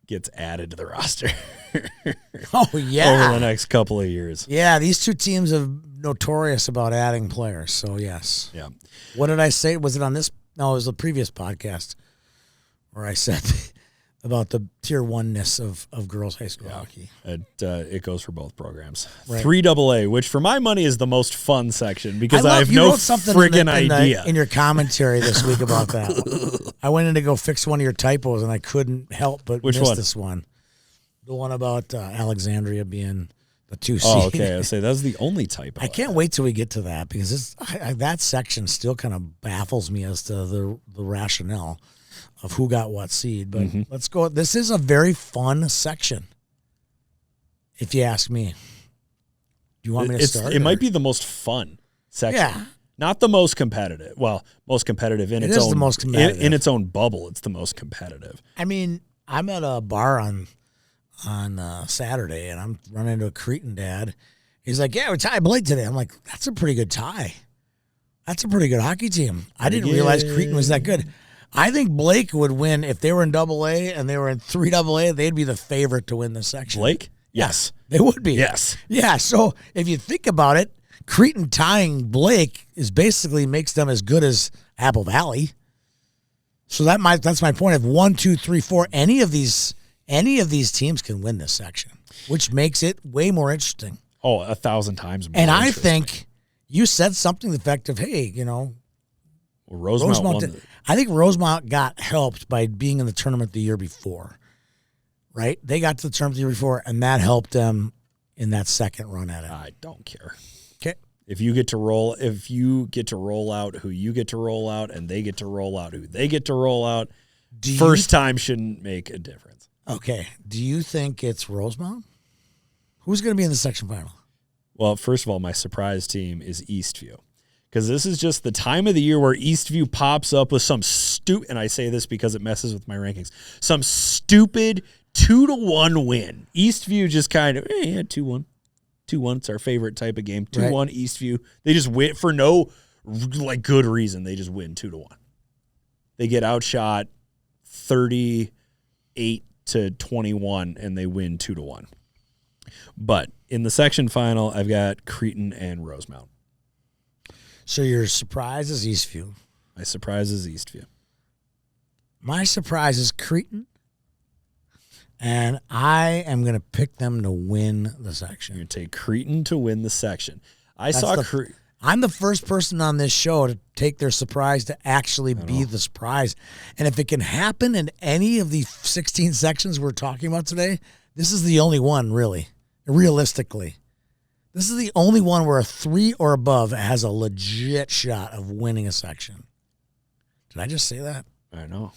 gets added to the roster. Oh, yeah. Over the next couple of years. Yeah, these two teams are notorious about adding players. So, yes. Yeah. What did I say? Was it on this? No, it was the previous podcast where I said about the tier 1-ness of girls high school hockey. It goes for both programs. Right. 3AA, which for my money is the most fun section because I have you no wrote something friggin' idea. In your commentary this week about that. I went in to go fix one of your typos, and I couldn't help but miss this one. The one about Alexandria being the 2 seed. Oh, okay. I say that's the only typo. I can't wait till we get to that because that section still kind of baffles me as to the rationale of who got what seed. But let's go. This is a very fun section, if you ask me. Do you want me to start? It might be the most fun section. Yeah. Not the most competitive. Well, most competitive in its own. The most competitive. In its own bubble, it's the most competitive. I mean, I'm at a bar on Saturday, and I'm running into a Cretan dad. He's like, "Yeah, we tied Blake today." I'm like, "That's a pretty good tie. That's a pretty good hockey team." I didn't realize Cretan was that good. I think Blake would win if they were in AA and they were in 3AA. They'd be the favorite to win this section. Blake? Yes. They would be. Yes. Yeah, so if you think about it, Cretan tying Blake is basically makes them as good as Apple Valley. So that's my point. If 1, 2, 3, 4, any of these teams can win this section, which makes it way more interesting. Oh, 1,000 times more. And I think you said something to the effect of, hey, Rosemount won. I think Rosemount got helped by being in the tournament the year before, right? They got to the tournament the year before, and that helped them in that second run at it. I don't care. Okay. If you get to roll out who you get to roll out, and they get to roll out who they get to roll out, first time shouldn't make a difference. Okay. Do you think it's Rosemount? Who's going to be in the section final? Well, first of all, my surprise team is Eastview. Because this is just the time of the year where Eastview pops up with some and I say this because it messes with my rankings, some stupid 2-1 win. Eastview just kind of, 2-1. 2-1, it's our favorite type of game. 2-1, right. Eastview. They just win for no good reason. They just win 2-1. They get outshot 38-21, and they win 2-1. But in the section final, I've got Cretan and Rosemount. So your surprise is Eastview. My surprise is Eastview. My surprise is Cretan. And I am going to pick them to win the section. You're going to take Cretan to win the section. I'm the first person on this show to take their surprise to actually be the surprise. And if it can happen in any of the 16 sections we're talking about today, this is the only one, really, realistically. This is the only one where a 3 or above has a legit shot of winning a section. Did I just say that? I know.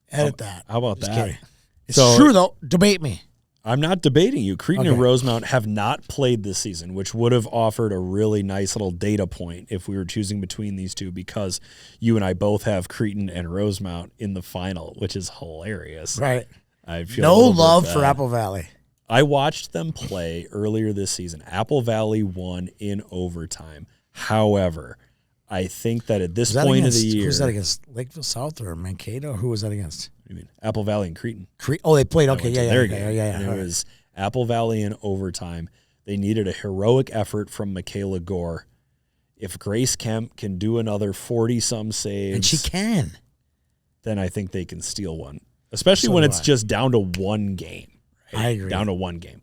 Edit that. How about that? Kidding. It's true, though. Debate me. I'm not debating you. Cretin and Okay. Rosemount have not played this season, which would have offered a really nice little data point if we were choosing between these two, because you and I both have Cretin and Rosemount in the final, which is hilarious. Right. I feel a No little bit love bad. for Apple Valley. I watched them play earlier this season. Apple Valley won in overtime. However, I think that at this Was that point against, of the year, who's that against? Lakeville South or Mankato? Who was that against? I mean, Apple Valley and Cretin. Oh, they played. I Okay, went to yeah, their yeah, game, yeah, yeah, and yeah. it was Apple Valley in overtime. They needed a heroic effort from Michaela Gore. If Grace Kemp can do another 40-some saves, And she can. then I think they can steal one, especially So when do it's I. just down to one game. Right? I agree. Down to one game.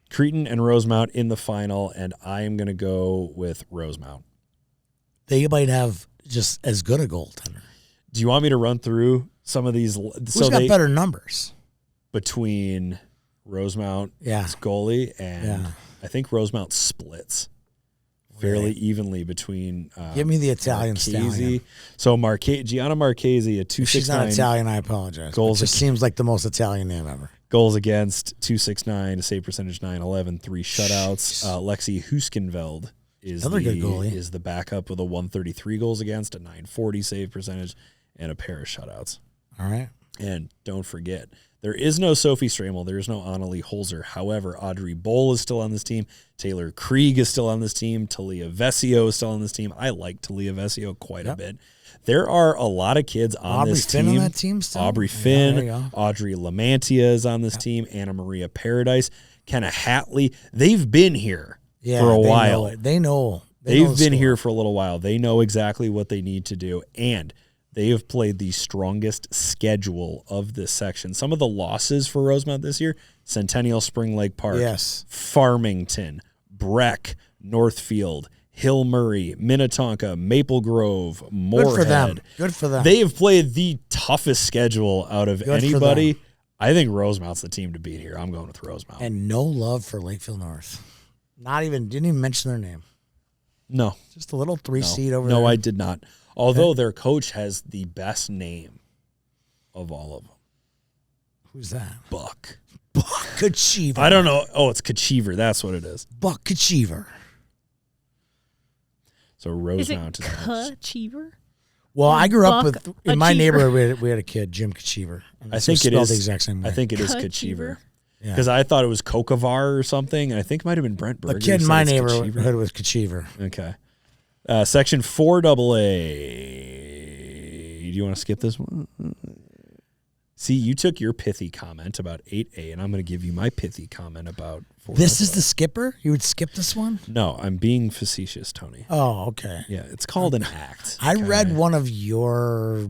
Cretin and Rosemount in the final, and I am going to go with Rosemount. They might have just as good a goaltender. Do you want me to run through some of these? Who's got better numbers? Between Rosemount's Yeah. goalie and Yeah. I think Rosemount splits fairly evenly between. Give me the Italian Marchese. stallion. So Gianna Marchese, a If she's not 269 Italian, I apologize. Goals It just ag- seems like the most Italian name ever. goals against 269, save percentage 911, 3 shutouts. Lexi Huskenveld is Another good goalie. is the backup with a 133 goals against, a 940 save percentage, and a pair of shutouts. All right. And don't forget, there is no Sophie Stramel. There is no Annalie Holzer. However, Audrey Boll is still on this team. Taylor Krieg is still on this team. Talia Vesio is still on this team. I like Talia Vesio quite a bit. There are a lot of kids on Aubrey this Finn team. on that team still? Aubrey Yeah, Finn, there you go. Audrey Lamantia is on this team. Anna Maria Paradise, Kenna Hatley. They've been here Yeah, for a they while. Know it. They know. They've know the been score. here for a little while. They know exactly what they need to do, and they have played the strongest schedule of this section. Some of the losses for Rosemount this year: Centennial Spring Lake Park, Yes. Farmington, Breck, Northfield, Hill Murray, Minnetonka, Maple Grove, Moorhead. Good for them. Good for them. They have played the toughest schedule out of Good for anybody. them. I think Rosemount's the team to beat here. I'm going with Rosemount. and no love for Lakefield North. Didn't even mention their name. no, Just a little 3 no, seed over no, there. I did not. Although their coach has the best name of all of them, Who's that? Buck. Buck Achiever. I don't know. Oh, it's Kachiver. That's what it is. Buck Achiever. So Is it Rosemount is next. Achiever? Well, I grew up Buck with in my Achiever. neighborhood. We had a kid, Jim Kachiver. I think it spelled is the exact same way. I think it is Kachiver. Kachiver. Yeah. Because I thought it was Kokovar or something. And I think it might have been Brent Berger. a kid who in my said it's neighborhood Kachiver. was Kachiver. Okay. Section 4AA. Do you want to skip this one? See, you took your pithy comment about 8A, and I'm going to give you my pithy comment about 4AA. This is the skipper? You would skip this one? No, I'm being facetious, Tony. Oh, okay. Yeah, it's called an act. I okay? read one of your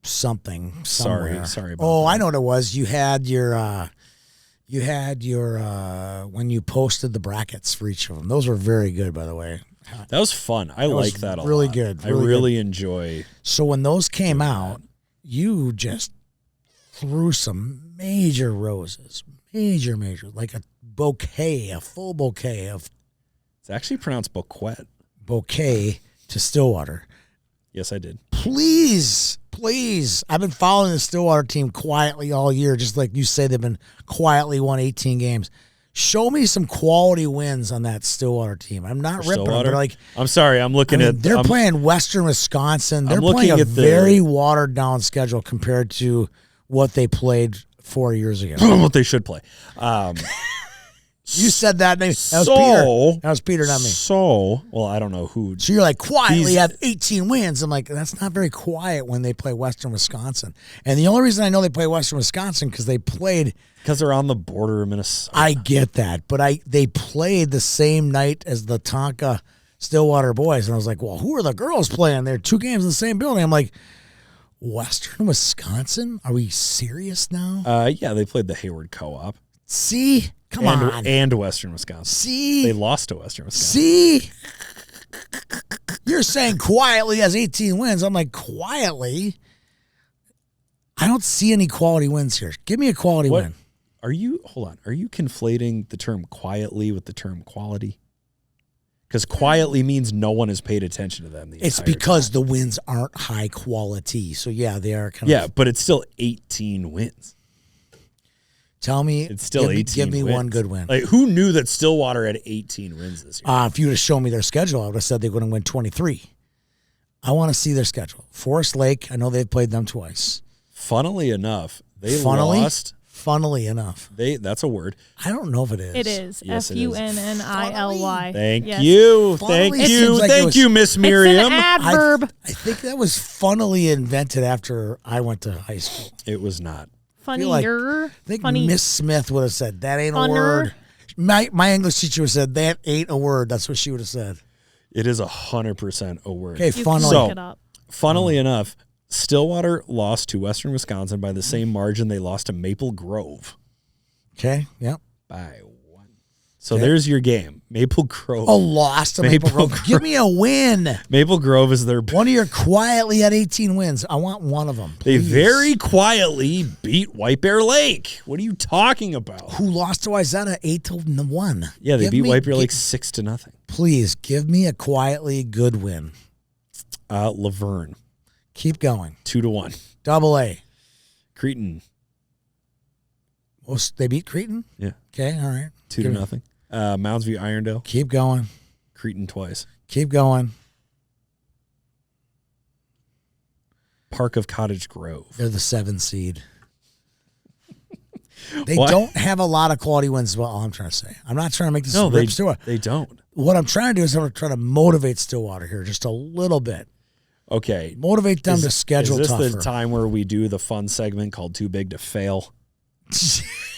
something somewhere. Sorry about Oh, that. I know what it was. You had your when you posted the brackets for each of them. Those were very good, by the way. That was fun. I was like that a lot. really good, I really really enjoy. So when those came out, you just threw some major roses, major, like a bouquet, a full bouquet of It's actually pronounced Boquet. bouquet to Stillwater. Yes, I did. Please, I've been following the Stillwater team quietly all year, just like you say they've been quietly won 18 games. Show me some quality wins on that Stillwater team. I'm not ripping them. Stillwater? They're like, I'm sorry. I'm looking at. they're I'm- playing Western Wisconsin. They're I'm looking playing a at the- very watered down schedule compared to what they played 4 years ago. what they should play. You said that name. That was So- Peter. That was Peter, not me. So, well, I don't know who. So you're like, quietly These- have 18 wins. I'm like, that's not very quiet when they play Western Wisconsin. And the only reason I know they play Western Wisconsin because they played. Because they're on the border of Minnesota. I get that, but they played the same night as the Tonka Stillwater boys, and I was like, well, who are the girls playing? They're 2 games in the same building. I'm like, Western Wisconsin? Are we serious now? Yeah, they played the Hayward Co-op. See, come on, And Western Wisconsin. see, They lost to Western Wisconsin. see. You're saying quietly has 18 wins. I'm like, quietly. I don't see any quality wins here. Give me a quality What? win. Hold on. Are you conflating the term quietly with the term quality? Because quietly means no one has paid attention to them. It's because the wins aren't high quality. So yeah, they are kind Yeah, of. but it's still 18 wins. Tell me. It's still 18 Give me wins. one good win. Like, who knew that Stillwater had 18 wins this year? If you would have shown me their schedule, I would have said they're going to win 23. I want to see their schedule. Forest Lake, I know they've played them twice. Funnily enough, they Funnily? lost. Funnily enough. That's a word. I don't know if it is. It is. Yes, it is. Funnily. Thank Yes. you. Funnily Thank you. seems like it Thank was- you, Miss It's Miriam. an adverb. I think that was funnily invented after I went to high school. It was not. feel like- Funnier. I think Funny. Miss Smith would have said, that ain't a Funner. word. My English teacher would have said, that ain't a word. That's what she would have said. It is 100% a word. Okay, You funnily. can So- look it up. Funnily enough, Stillwater lost to Western Wisconsin by the same margin they lost to Maple Grove Okay, yep. by 1. So Okay. there's your game. Maple Grove. Oh, lost to Maple Grove. Give me a win. Maple Grove is their. One of your quietly had 18 wins. I want one of them. They please. very quietly beat White Bear Lake. What are you talking about? Who lost to Wayzata 8-1? Yeah, they Give beat me- White Bear Lake 6-0. Please give me a quietly good win. Laverne Keep going. 2-1. Double A. Cretin Well, they beat Cretin? Yeah. Okay, all right. 2-0. Mounds View Irondale. Keep going. Cretin twice. Keep going. Park of Cottage Grove. They're the 7 seed. They What? don't have a lot of quality wins is what all I'm trying to say. I'm not trying to make this No, rip Stillwater. they don't. What I'm trying to do is I'm trying to motivate Stillwater here just a little bit. Okay. Motivate them to schedule Is this tougher. the time where we do the fun segment called Too Big to Fail?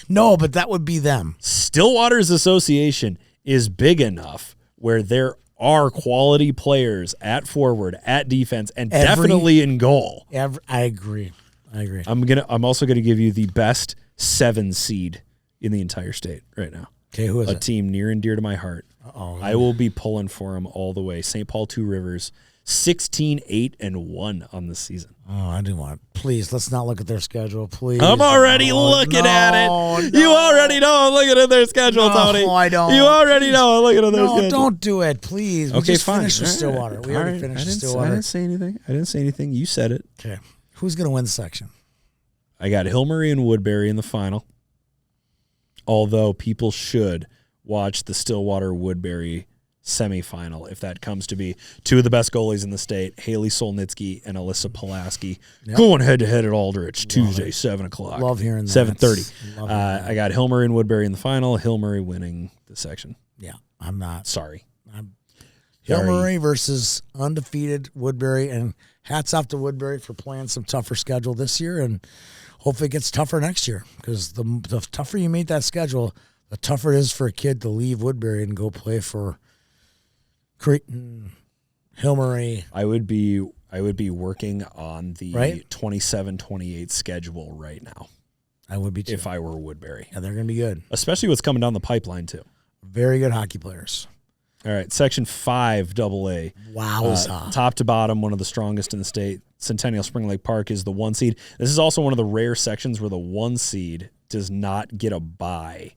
No, but that would be them. Stillwater's association is big enough where there are quality players at forward, at defense, and definitely in goal. I agree. I'm also gonna give you the best 7 seed in the entire state right now. Okay, who is A it? team near and dear to my heart. Uh-oh. I will be pulling for them all the way. St. Paul 2 Rivers, 16-8-1 on the season. Oh, I do want. Please, let's not look at their schedule, please. I'm already No, looking at it. no. You already know I'm looking at their schedule, No, Tony. I don't. You already know I'm looking at their No, schedule. don't do it, please. We Okay, just fine. finished with All right. Stillwater. We All already right. finished I with didn't Stillwater. say anything. You said it. Okay. Who's going to win the section? I got Hillmurray and Woodbury in the final. Although people should watch the Stillwater Woodbury semifinal if that comes to be 2 of the best goalies in the state, Haley Solnitsky and Alyssa Pulaski, going head to head at Aldrich Tuesday, 7:00. Love hearing that. 7:30. Love hearing that. I got Hillmurray and Woodbury in the final. Hillmurray winning the section. Yeah, I'm not. Sorry. Hill Sorry. Murray versus undefeated Woodbury, and hats off to Woodbury for playing some tougher schedule this year, and hopefully it gets tougher next year because the tougher you meet that schedule, the tougher it is for a kid to leave Woodbury and go play for Creighton, Hill Murray. I would be working on the Right? 27-28 schedule right now I would be too. if I were Woodbury. Yeah, they're going to be good. Especially what's coming down the pipeline too. Very good hockey players. All right, Section 5 AA. Wowza. Top to bottom, one of the strongest in the state. Centennial Spring Lake Park is the 1 seed. This is also one of the rare sections where the 1 seed does not get a bye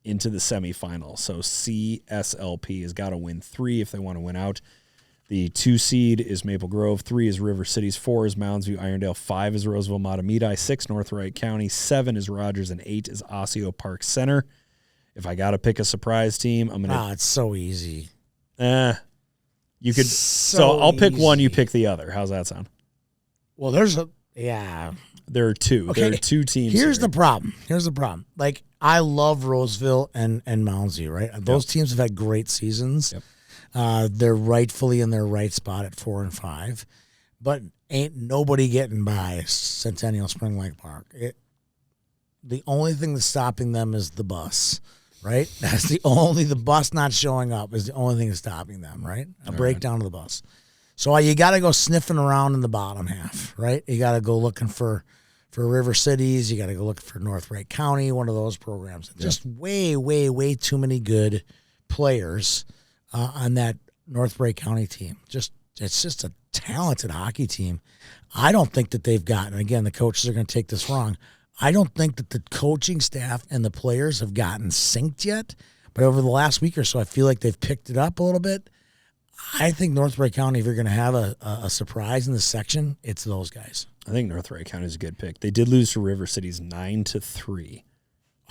into the semifinal. So CSLP has got to win 3 if they want to win out. The 2 seed is Maple Grove. 3 is River Cities. 4 is Mounds View Irondale. 5 is Roseville Matamidi. 6 North Wright County. 7 is Rogers. And 8 is Osseo Park Center. If I got to pick a surprise team, I'm going to... It's so easy. You could... So So I'll pick one, you easy. pick the other. How's that sound? Well, there's a... Yeah. There are 2. Okay, There are 2 teams. Here's here. the problem. Like, I love Roseville and Mounds View, right? Those teams have had great seasons. Yep. They're rightfully in their right spot at 4 and 5, but ain't nobody getting by Centennial Spring Lake Park. The only thing that's stopping them is the bus, right? That's the bus not showing up is the only thing that's stopping them, right? A breakdown of the bus. So you got to go sniffing around in the bottom half, right? You got to go looking for River Cities. You got to go looking for North Wright County, one of those programs. Just way, way, way too many good players on that North Wright County team. It's just a talented hockey team. I don't think that they've gotten, again, the coaches are going to take this wrong. I don't think that the coaching staff and the players have gotten synced yet. But over the last week or so, I feel like they've picked it up a little bit. I think North Wright County, if you're going to have a surprise in this section, it's those guys. I think North Wright County is a good pick. They did lose to River Cities 9-3.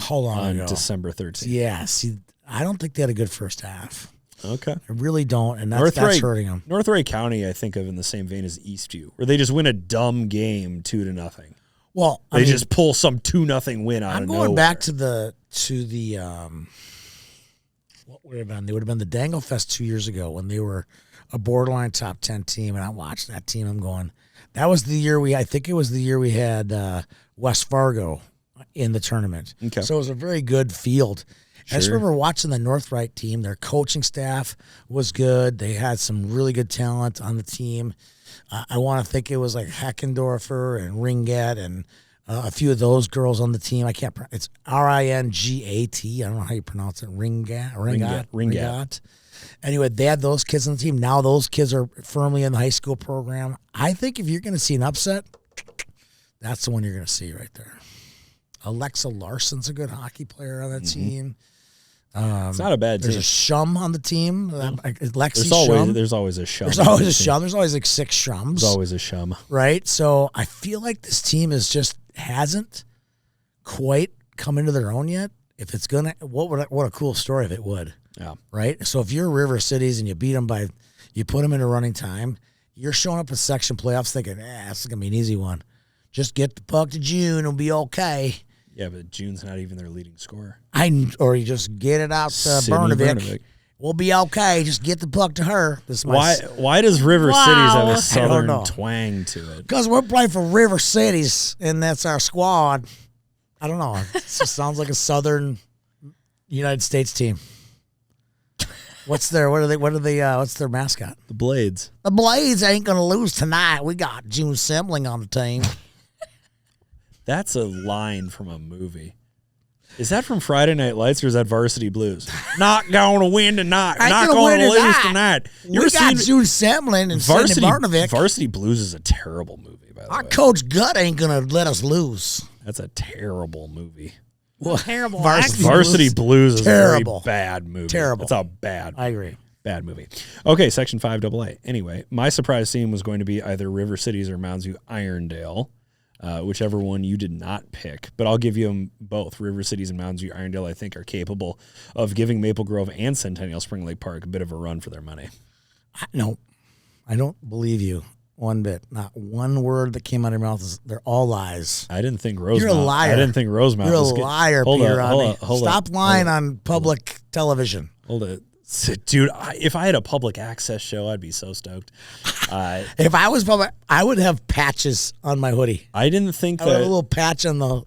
How long on ago? December 13th. Yeah, see, I don't think they had a good first half. Okay. I really don't, and that's hurting them. North Wright County, I think of in the same vein as Eastview, where they just win a dumb game 2-0. Well, They just pull some 2-0 win out I'm of going nowhere. back to the what would it have been? They would have been the Dangle Fest 2 years ago when they were a borderline top 10 team, and I watched that team. I'm going, that was the year I think it was the year we had West Fargo in the tournament. Okay. So it was a very good field. I just Sure. remember watching the North Wright team. Their coaching staff was good. They had some really good talent on the team. I want to think it was like Heckendorfer and Ringat and a few of those girls on the team. I can't. It's Ringat. I don't know how you pronounce it. Ringat. Anyway, they had those kids on the team. Now those kids are firmly in the high school program. I think if you're going to see an upset, that's the one you're going to see right there. Alexa Larson's a good hockey player on that team. It's not a bad There's team. a Shum on the team. Lexi There's Shum. there's always a Shum. There's always a Shum. There's always like 6 Shums. There's always a Shum. Right? So I feel like this team hasn't quite come into their own yet. If it's gonna, what a cool story if it would. Yeah. Right? So if you're River Cities and you beat them you put them into running time, you're showing up at section playoffs thinking, this is gonna be an easy one. Just get the puck to June, it'll be okay. Yeah, but June's not even their leading scorer. Or you just get it out to Sydney Bernovic. We'll be okay. Just get the puck to her. Why does River Wow. Cities have I a don't southern know. twang to it? Because we're playing for River Cities, and that's our squad. I don't know. It just sounds like a southern United States team. What's their mascot? The Blades. The Blades ain't gonna lose tonight. We got June Semling on the team. That's a line from a movie. Is that from Friday Night Lights or is that Varsity Blues? Not going to win tonight. Not going to lose tonight. We got June Semling and Sidney Barnovic. Varsity Blues is a terrible movie, by the Our way. coach Gut ain't gonna let us lose. That's a terrible movie. Terrible. Varsity Varsity Blues is Terrible. a very bad movie. Terrible. It's a bad I agree. Bad movie. Okay, Section 5AA. Anyway, my surprise team was going to be either River Cities or Mounds View Irondale, whichever one you did not pick. But I'll give you them both. River Cities and Mounds View Irondale, I think, are capable of giving Maple Grove and Centennial Spring Lake Park a bit of a run for their money. No, I don't believe you one bit. Not one word that came out of your mouth. They're all lies. I didn't think Rosemount. You're a liar. I didn't think Rosemount You're a was good. liar, Hold Peter. on. Stop lying on public television. Hold it. Dude, if I had a public access show, I'd be so stoked. If I was public, I would have patches on my hoodie. I didn't think I would have a that. little patch on the.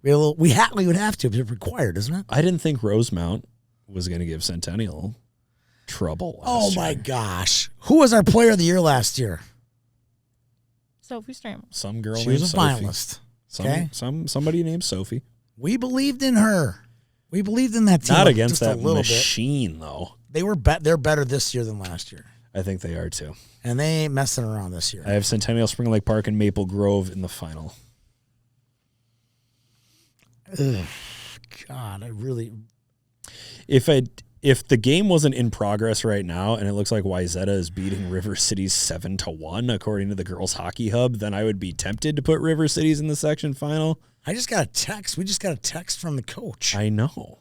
We would have to. It's required, isn't it? I didn't think Rosemount was going to give Centennial trouble. Oh last my year. gosh! Who was our player of the year last year? Sophie Stramel. Some girl She named was a Sophie. finalist. Okay. Somebody named Sophie. We believed in her. We believed in that team. Not against just that a little machine, though. bit. They're better this year than last year, I think they are too. and they ain't messing around this year. I have Centennial Spring Lake Park and Maple Grove in the final. Ugh, God, I really. If the game wasn't in progress right now and it looks like Wyzetta is beating River Cities 7-1 according to the Girls Hockey Hub, then I would be tempted to put River Cities in the section final. I just got a text. We just got a text from the coach. I know.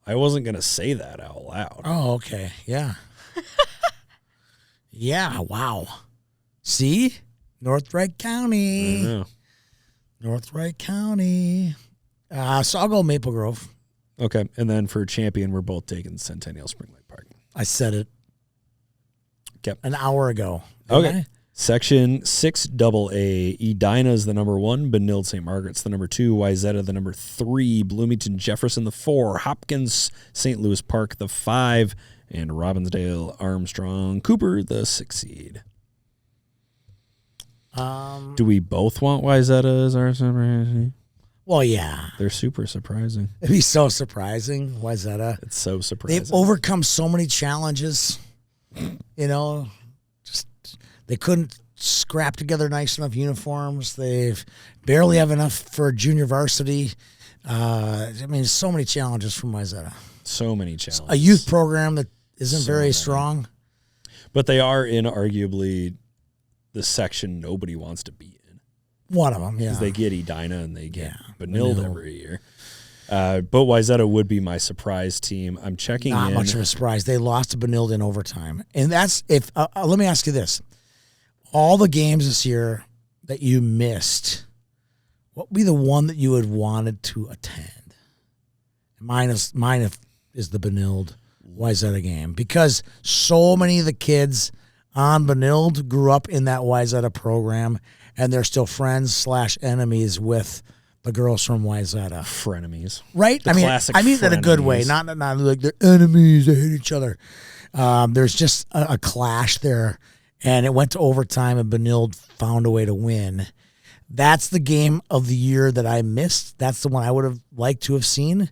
I wasn't going to say that out loud. Oh, okay. Yeah. Yeah, wow. See? North Wright County. Yeah. North Wright County. So I'll go Maple Grove. Okay, and then for champion, we're both taking Centennial Spring Lake Park. I said it Okay. an hour ago. Didn't Okay. I? Section 6AA, Edina's the number 1, Benilde St. Margaret's the number 2, Wyzetta the number 3, Bloomington Jefferson the 4, Hopkins St. Louis Park the 5, and Robbinsdale Armstrong Cooper the 6 seed. Do we both want Wyzetta as our surprise? Well, yeah. They're super surprising. It'd be so surprising. Why is that? It's so surprising. They've overcome so many challenges. You know, just they couldn't scrap together nice enough uniforms. They've barely have enough for junior varsity. I mean, so many challenges from Wyzetta. So many challenges. A youth program that isn't So very many. strong. But they are in arguably the section nobody wants to be in. One of them, yeah. Because they get Edina and they get Yeah, Benilde Benilde. every year. But Wayzata would be my surprise team. I'm checking Not in. much of a surprise. They lost to Benilde in overtime. And that's if let me ask you this. All the games this year that you missed, what would be the one that you had wanted to attend? Mine is the Benilde Wayzata game, because so many of the kids on Benilde grew up in that Wayzata program, and they're still friends / enemies with the girls from Wayzata. Frenemies. Right? The classic I mean that in a good way. frenemies. Not like they're enemies, they hate each other. There's just a clash there, and it went to overtime, and Benilde found a way to win. That's the game of the year that I missed. That's the one I would have liked to have seen.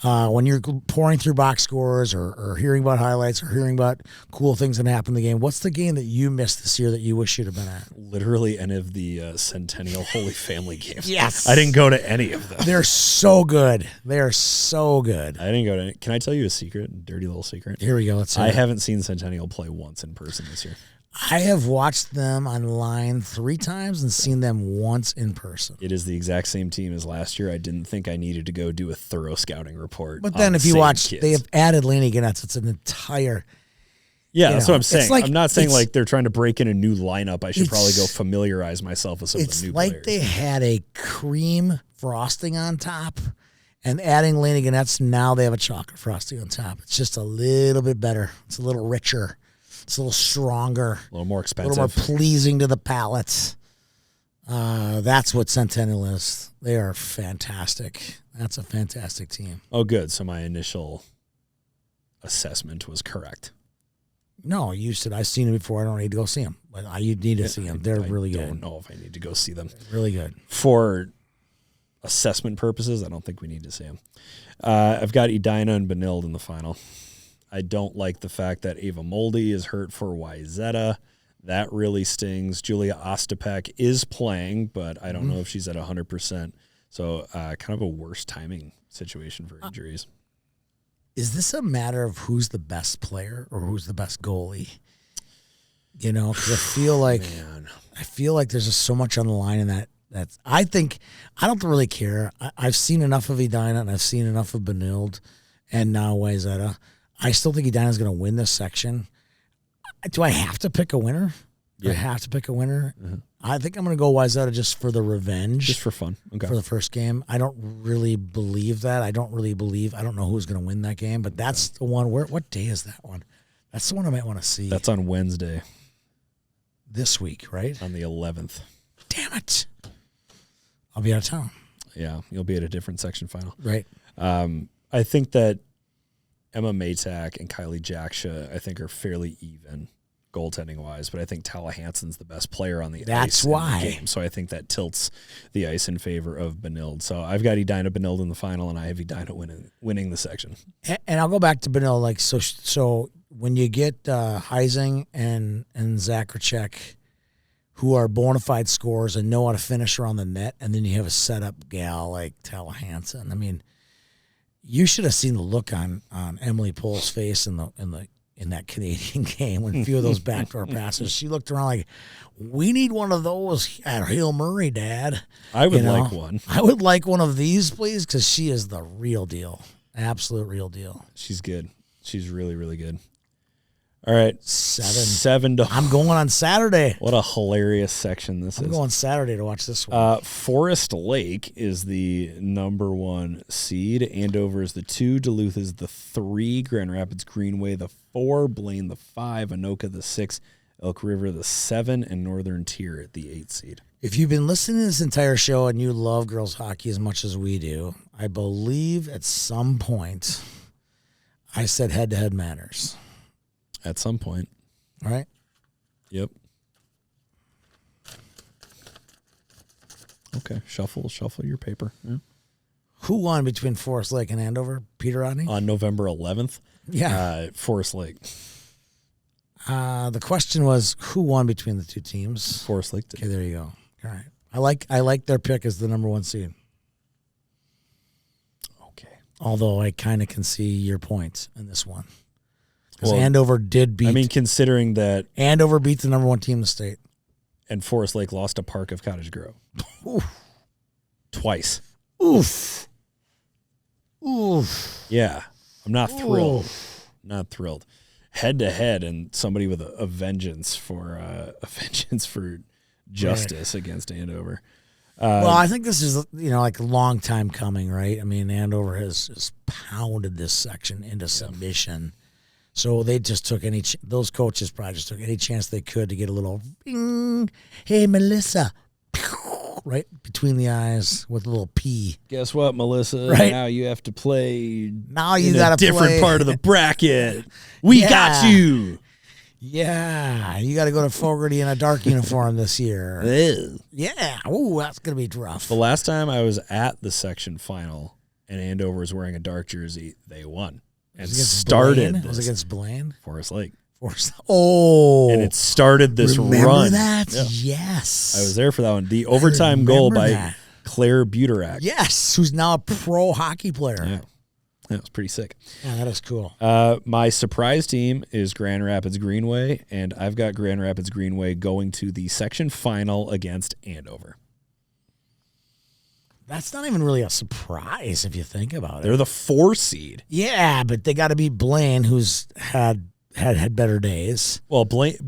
When you're pouring through box scores or hearing about highlights or hearing about cool things that happened in the game, what's the game that you missed this year that you wish you'd have been at? Literally any of the Centennial Holy Family games. Yes. I didn't go to any of them. They're so good. They are so good. I didn't go to any. Can I tell you a secret? Dirty little secret? Here we go. Let's see. I haven't seen Centennial play once in person this year. I have watched them online 3 times and seen them once in person. It is the exact same team as last year. I didn't think I needed to go do a thorough scouting report. But on then the if you same watch, kids. they have added Laney Ganetz. It's an entire. Yeah, that's know, what I'm it's saying. like- I'm not saying it's- like they're trying to break in a new lineup. I should probably go It's- familiarize myself with some of It's the new like players. they had a cream frosting on top, and adding Laney Ganetz, now they have a chocolate frosting on top. It's just a little bit better. It's a little richer. It's a little stronger. a little more A expensive. little more pleasing to the palate. That's what Centennial is. They are fantastic. That's a fantastic team. Oh, good. So my initial assessment was correct. No, you said I've seen them before. I don't need to go see them, but you need to see them. They're really I don't good. know if I need to go see them. Really good. For assessment purposes, I don't think we need to see them. I've got Edina and Benilde in the final. I don't like the fact that Ava Moldy is hurt for Wayzata. That really stings. Julia Ostapek is playing, but I don't know if she's at 100%. So kind of a worse timing situation for injuries. Is this a matter of who's the best player or who's the best goalie? You know, because I feel like Man. there's just so much on the line in that. That's I don't really care. I've seen enough of Edina and I've seen enough of Benilde and now Wayzata. I still think Edina's going to win this section. Do I have to pick a winner? Do I have to pick a winner? I think I'm going to go Wayzata just for the revenge. Just for fun. Okay. For the first game. I don't really believe that. I don't know who's going to win that game, but that's the one what day is that one? That's the one I might want to see. That's on Wednesday this week, right? on the 11th. Damn it. I'll be out of town. Yeah, you'll be at a different section final. Right. I think that Emma Maytak and Kylie Jacksha, I think, are fairly even goaltending wise, but I think Tala Hansen's the best player on the ice in the game. So I think that tilts the ice in favor of Benilde. So I've got Edina Benilde in the final, and I have Edina winning the section. And I'll go back to Benilde. Like so when you get Heising and Zacharchek, who are bona fide scorers and know how to finish around the net, and then you have a setup gal like Tala Hansen. I mean, you should have seen the look on Emily Pohl's face in that Canadian game when a few of those backdoor passes. She looked around like, we need one of those at Hill Murray, Dad. I would You know? like one. I would like one of these, please, because she is the real deal. Absolute real deal. She's good. She's really, really good. All right. 7. 7-. I'm going on Saturday. What a hilarious section this I'm is. going Saturday to watch this one. Forest Lake is the number 1 seed. Andover is the 2. Duluth is the 3. Grand Rapids Greenway the 4. Blaine the 5. Anoka the 6. Elk River the 7. And Northern Tier at the 8 seed. If you've been listening to this entire show and you love girls hockey as much as we do, I believe at some point I said head-to-head matters. At some point. All right? Yep. Okay. Shuffle your paper. Yeah. Who won between Forest Lake and Andover? Peter Rodney? On November 11th, Yeah. Forest Lake. The question was who won between the two teams? Forest Lake did. Okay, there you go. All right. I like their pick as the number 1 seed. Okay. Although I kind of can see your point in this one. Because Well, Andover did beat. I mean, considering that Andover beat the number 1 team in the state. and Forest Lake lost to Park of Cottage Grove. Oof. Twice. Oof. Oof. Yeah, I'm not thrilled. Oof. Not thrilled. Head to head, and somebody with a vengeance for justice against Andover. Well, I think this is, like a long time coming, right? I mean, Andover has just pounded this section into submission. So they just took those coaches probably just took any chance they could to get a little, bing, hey, Melissa, right between the eyes with a little P. Guess what, Melissa? Right? Now you have to play Now you in got a to different play. part of the bracket. We got Yeah. you. Yeah, you got to go to Fogarty in a dark uniform this year. Ew. Yeah, oh, that's going to be rough. The last time I was at the section final and Andover was wearing a dark jersey, they won. And Was it against started Blaine? this. Was it against Blaine? Forest Lake. Oh, And it started this remember run. that? Yeah. Yes, I was there for that one. The overtime goal remember by that. Claire Buterak. Yes, who's now a pro hockey player. Yeah. That was pretty sick. Yeah, that is cool. My surprise team is Grand Rapids Greenway, and I've got Grand Rapids Greenway going to the section final against Andover. That's not even really a surprise if you think about it. They're the 4 seed. Yeah, but they got to beat Blaine, who's had better days. Well, Blaine is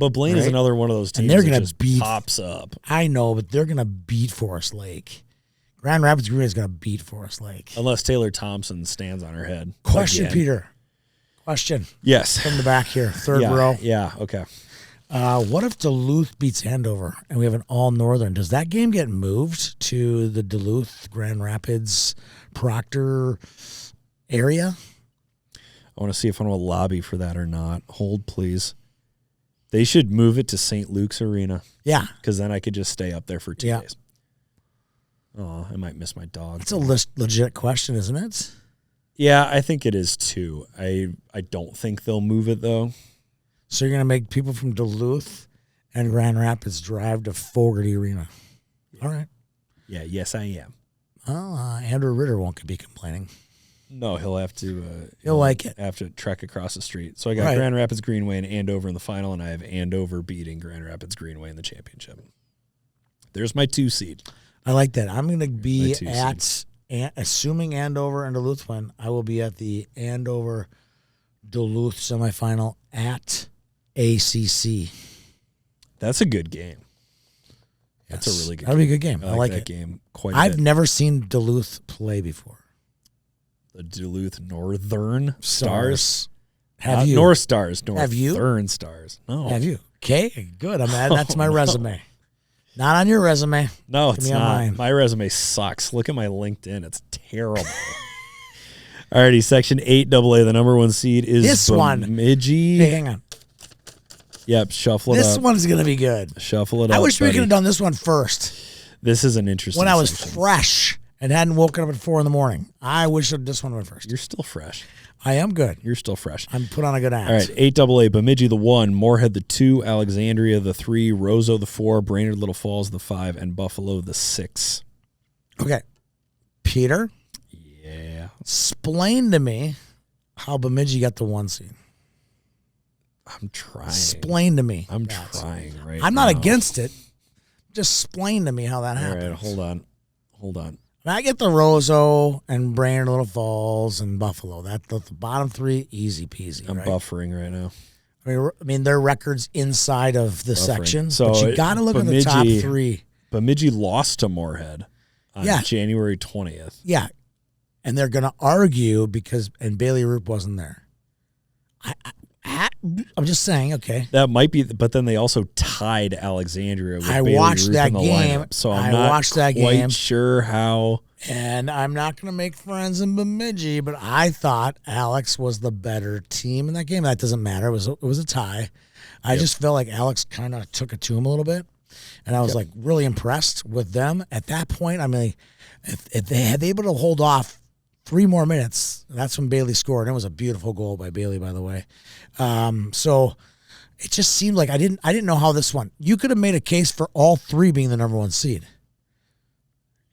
Right. another one of those And teams they're that gonna just beat- pops up. I know, but they're gonna beat Forest Lake. Grand Rapids Green is gonna beat Forest Lake. Unless Taylor Thompson stands on her head. Question, again. Peter. Question Yes. from the back here, third yeah, row. Yeah, okay. What if Duluth beats Andover and we have an all Northern? Does that game get moved to the Duluth, Grand Rapids, Proctor area? I want to see if I'm going to lobby for that or not. Hold, please. They should move it to St. Luke's Arena Yeah, because then I could just stay up there for 2 Yeah. days. Oh, I might miss my dog. it's a legit question, isn't it? Yeah, I think it is too. I don't think they'll move it though. So you're gonna make people from Duluth and Grand Rapids drive to Fogarty Arena. All right. Yeah, yes I am. Well, Andrew Ritter won't be complaining. No, he'll have to. He'll like it. Have to trek across the street. So I got Right. Grand Rapids Greenway and Andover in the final, and I have Andover beating Grand Rapids Greenway in the championship. There's my 2 seed. I like that. I'm going to be My 2 at, assuming Andover and Duluth win, I will be at the Andover Duluth semifinal at ACC. That's a good game. That's a Yes. really good. That'll be a good game. I I like that it. game quite a I've bit. never seen Duluth play before. The Duluth Northern Stars. Have Not you? North Stars. Have you? Northern Stars. No. Have you? Okay, good. That's my Oh, no. resume. Not on your resume. No, Give it's me on not. mine. My resume sucks. Look at my LinkedIn. It's terrible. Alrighty, Section 8 AA. The number 1 seed is This one. Bemidji. Hey, hang on. Yep, shuffle it This up. one's going to be good. Shuffle it up. I wish we buddy. could have done this one first This is an interesting when I was section. fresh and hadn't woken up at 4 a.m. I wish this one went first. You're still fresh. I am good. You're still fresh. I'm put on a good act. All right, 8 AA. Bemidji the 1, Moorhead the 2, Alexandria the 3, Roseau the 4, Brainerd Little Falls the 5, and Buffalo the 6. Okay. Peter, Yeah. explain to me how Bemidji got the 1 seed. I'm trying. Explain to me. I'm that. trying right I'm not now. against it. Just explain to me how that All happened. right, hold on. Hold on. I get the Roseau and Brainerd Little Falls and Buffalo. That's the bottom 3, easy peasy. I'm right? buffering right now. I mean, their records inside of the Buffering. section. So but you got to look at the top Bemidji- 3. Bemidji lost to Moorhead on Yeah. January 20th. Yeah. And they're going to argue and Bailey Roop wasn't there. I'm just saying, okay. That might be, but then they also tied Alexandria with I Bailey watched Roop that in the game. lineup. So I'm I not watched that quite game. sure how. And I'm not going to make friends in Bemidji, but I thought Alex was the better team in that game. That doesn't matter. It was a tie. I just felt like Alex kind of took it to him a little bit. And I was like really impressed with them. At that point, I mean, if they had been able to hold off 3 more minutes, that's when Bailey scored. And it was a beautiful goal by Bailey, by the way. So it just seemed like I didn't know how this one. You could have made a case for all 3 being the number 1 seed.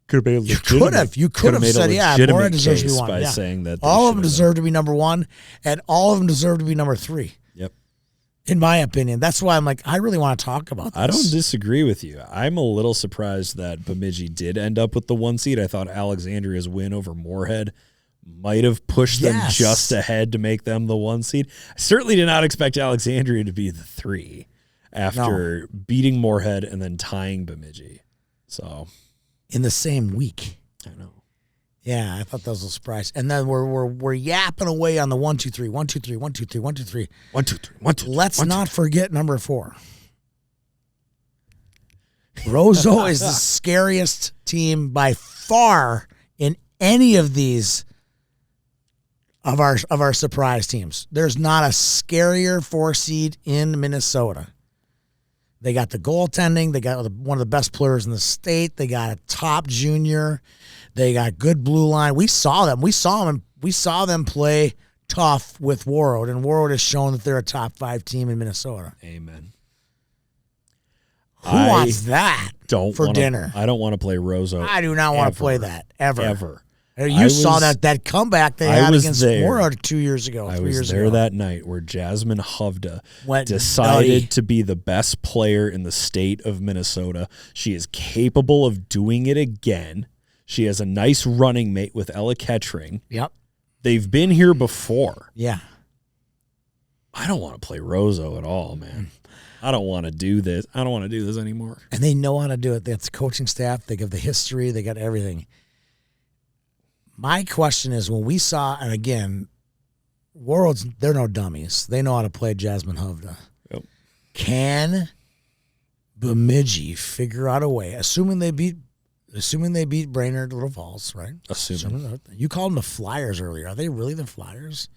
Could have made You could have said, yeah, Moorhead deserves to be 1. by Yeah. saying that they All of them should have deserve to be number 1, and all of them deserve to be number 3. Yep. In my opinion, that's why I'm like, I really want to talk about this. I don't disagree with you. I'm a little surprised that Bemidji did end up with the 1 seed. I thought Alexandria's win over Moorhead might have pushed them Yes. just ahead to make them the 1 seed. I certainly did not expect Alexandria to be the 3 after beating Moorhead and then tying Bemidji. So in the same week. I know. Yeah, I thought that was a surprise. And then we're yapping away on the 1, 2, 3, 1, 2, 3, 1, 2, 3, 1, 2, 3. 1, 2, 3, 1, 2, 3. Let's not forget number 4. Roseau is the scariest team by far in any of these of our surprise teams. There's not a scarier 4 seed in Minnesota. They got the goaltending. They got one of the best players in the state. They got a top junior. They got good blue line. We saw them. We saw them play tough with Warroad, and Warroad has shown that they're a top 5 team in Minnesota. Amen. Who wants that for dinner? I don't want to play Roseau. I do not want to play that ever. Ever. You saw that comeback they had against Warroad 2 years ago. I 3 was years there ago. that night where Jasmine Hovda Went decided nutty. to be the best player in the state of Minnesota. She is capable of doing it again. She has a nice running mate with Ella Kettering. Yep. They've been here before. Yeah. I don't want to play Roseau at all, man. I don't want to do this. I don't want to do this anymore. And they know how to do it. They have the coaching staff. They got the history. They got everything. My question is, when we saw, and again, Worlds, they're no dummies. They know how to play Jasmine Hovda. Yep. Can Bemidji figure out a way, assuming they beat Brainerd Little Falls, right? You called them the Flyers earlier. Are they really the Flyers?